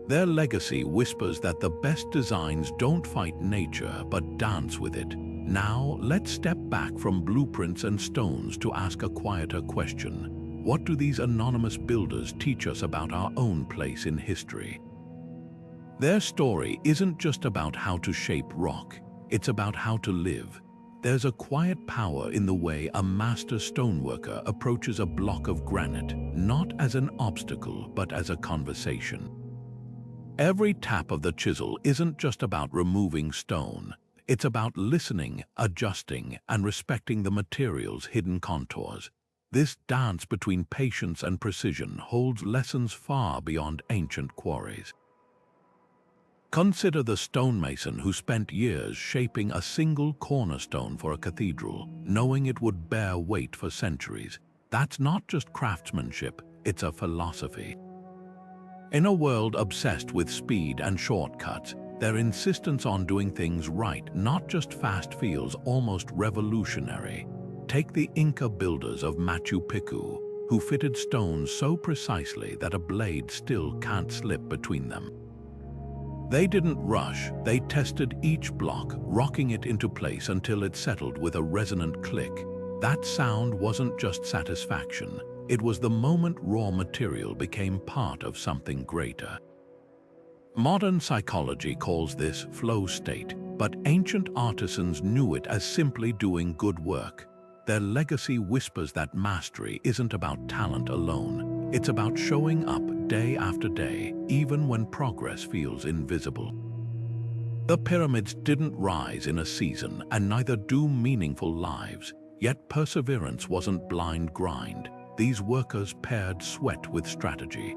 S1: Their legacy whispers that the best designs don't fight nature but dance with it. Now, let's step back from blueprints and stones to ask a quieter question. What do these anonymous builders teach us about our own place in history? Their story isn't just about how to shape rock, it's about how to live. There's a quiet power in the way a master stoneworker approaches a block of granite, not as an obstacle, but as a conversation. Every tap of the chisel isn't just about removing stone. It's about listening, adjusting, and respecting the material's hidden contours. This dance between patience and precision holds lessons far beyond ancient quarries. Consider the stonemason who spent years shaping a single cornerstone for a cathedral, knowing it would bear weight for centuries. That's not just craftsmanship, it's a philosophy. In a world obsessed with speed and shortcuts, their insistence on doing things right, not just fast, feels almost revolutionary. Take the Inca builders of Machu Picchu, who fitted stones so precisely that a blade still can't slip between them. They didn't rush, they tested each block, rocking it into place until it settled with a resonant click. That sound wasn't just satisfaction, it was the moment raw material became part of something greater. Modern psychology calls this flow state, but ancient artisans knew it as simply doing good work. Their legacy whispers that mastery isn't about talent alone, it's about showing up day after day, even when progress feels invisible. The pyramids didn't rise in a season, and neither do meaningful lives, yet perseverance wasn't blind grind. These workers paired sweat with strategy.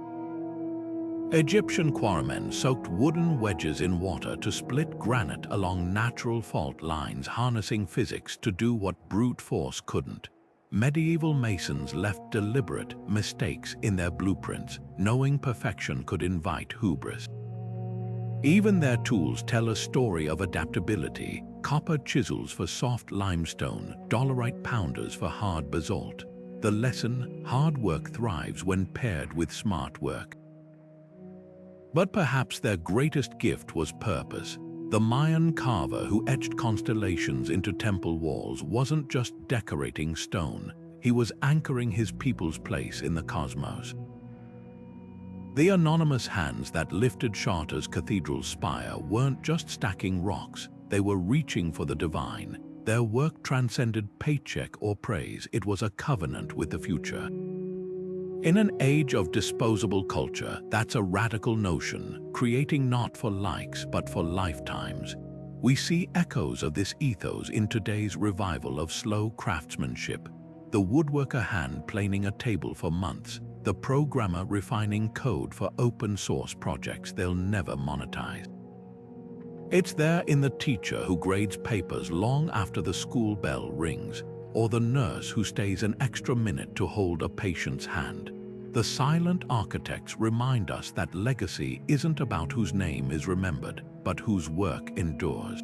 S1: Egyptian quarrymen soaked wooden wedges in water to split granite along natural fault lines, harnessing physics to do what brute force couldn't. Medieval masons left deliberate mistakes in their blueprints, knowing perfection could invite hubris. Even their tools tell a story of adaptability: copper chisels for soft limestone, dolerite pounders for hard basalt. The lesson: hard work thrives when paired with smart work. But perhaps their greatest gift was purpose. The Mayan carver who etched constellations into temple walls wasn't just decorating stone, he was anchoring his people's place in the cosmos. The anonymous hands that lifted Chartres Cathedral's spire weren't just stacking rocks, they were reaching for the divine. Their work transcended paycheck or praise, it was a covenant with the future. In an age of disposable culture, that's a radical notion, creating not for likes but for lifetimes. We see echoes of this ethos in today's revival of slow craftsmanship. The woodworker hand planing a table for months, the programmer refining code for open-source projects they'll never monetize. It's there in the teacher who grades papers long after the school bell rings, or the nurse who stays an extra minute to hold a patient's hand. The silent architects remind us that legacy isn't about whose name is remembered, but whose work endures.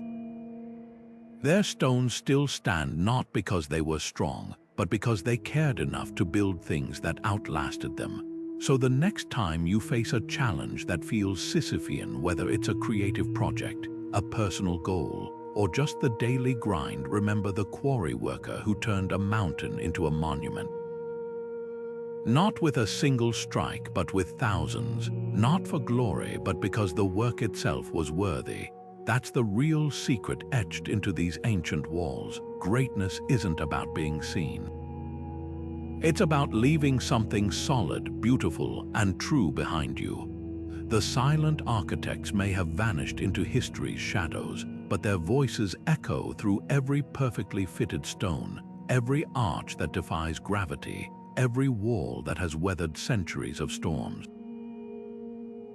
S1: Their stones still stand not because they were strong, but because they cared enough to build things that outlasted them. So the next time you face a challenge that feels Sisyphean, whether it's a creative project, a personal goal, or just the daily grind, remember the quarry worker who turned a mountain into a monument. Not with a single strike, but with thousands. Not for glory, but because the work itself was worthy. That's the real secret etched into these ancient walls. Greatness isn't about being seen. It's about leaving something solid, beautiful, and true behind you. The silent architects may have vanished into history's shadows, but their voices echo through every perfectly fitted stone, every arch that defies gravity, every wall that has weathered centuries of storms.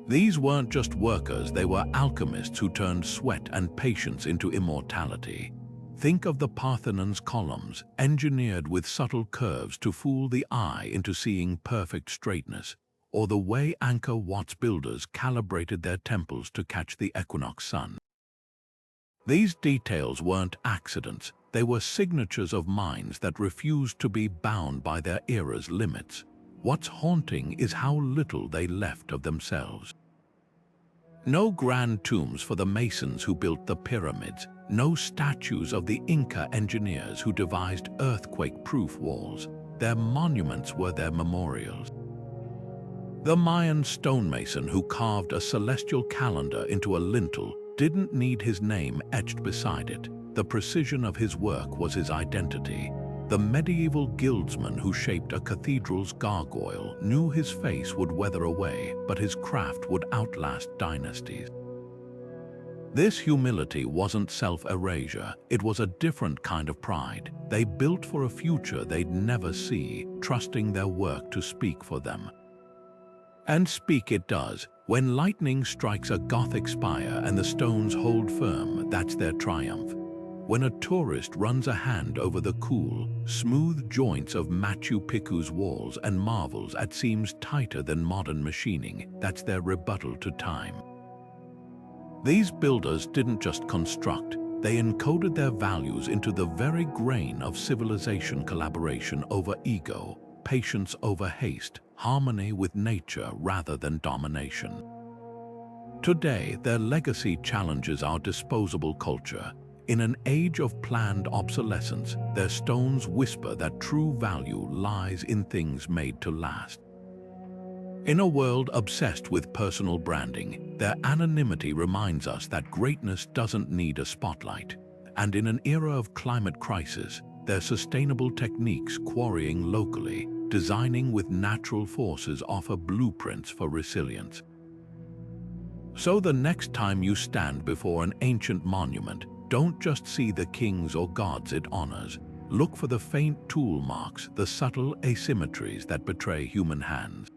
S1: These weren't just workers, they were alchemists who turned sweat and patience into immortality. Think of the Parthenon's columns, engineered with subtle curves to fool the eye into seeing perfect straightness, or the way Angkor Wat's builders calibrated their temples to catch the equinox sun. These details weren't accidents, they were signatures of minds that refused to be bound by their era's limits. What's haunting is how little they left of themselves. No grand tombs for the masons who built the pyramids, no statues of the Inca engineers who devised earthquake-proof walls. Their monuments were their memorials. The Mayan stonemason who carved a celestial calendar into a lintel didn't need his name etched beside it. The precision of his work was his identity. The medieval guildsman who shaped a cathedral's gargoyle knew his face would weather away, but his craft would outlast dynasties. This humility wasn't self-erasure, it was a different kind of pride. They built for a future they'd never see, trusting their work to speak for them. And speak it does. When lightning strikes a Gothic spire and the stones hold firm, that's their triumph. When a tourist runs a hand over the cool, smooth joints of Machu Picchu's walls and marvels at seams tighter than modern machining, that's their rebuttal to time. These builders didn't just construct, they encoded their values into the very grain of civilization: collaboration over ego, patience over haste, harmony with nature rather than domination. Today, their legacy challenges our disposable culture. In an age of planned obsolescence, their stones whisper that true value lies in things made to last. In a world obsessed with personal branding, their anonymity reminds us that greatness doesn't need a spotlight. And in an era of climate crisis, their sustainable techniques, quarrying locally, designing with natural forces, offer blueprints for resilience. So the next time you stand before an ancient monument, don't just see the kings or gods it honors. Look for the faint tool marks, the subtle asymmetries that betray human hands.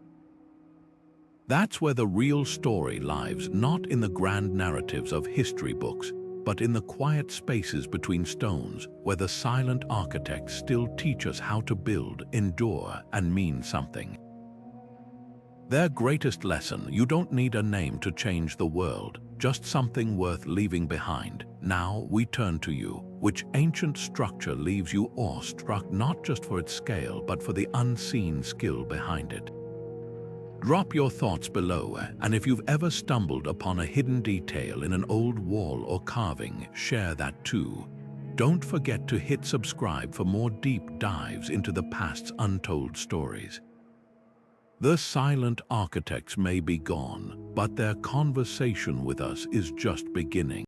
S1: That's where the real story lies, not in the grand narratives of history books, but in the quiet spaces between stones, where the silent architects still teach us how to build, endure, and mean something. Their greatest lesson: you don't need a name to change the world, just something worth leaving behind. Now we turn to you. Which ancient structure leaves you awestruck, not just for its scale, but for the unseen skill behind it? Drop your thoughts below, and if you've ever stumbled upon a hidden detail in an old wall or carving, share that too. Don't forget to hit subscribe for more deep dives into the past's untold stories. The silent architects may be gone, but their conversation with us is just beginning.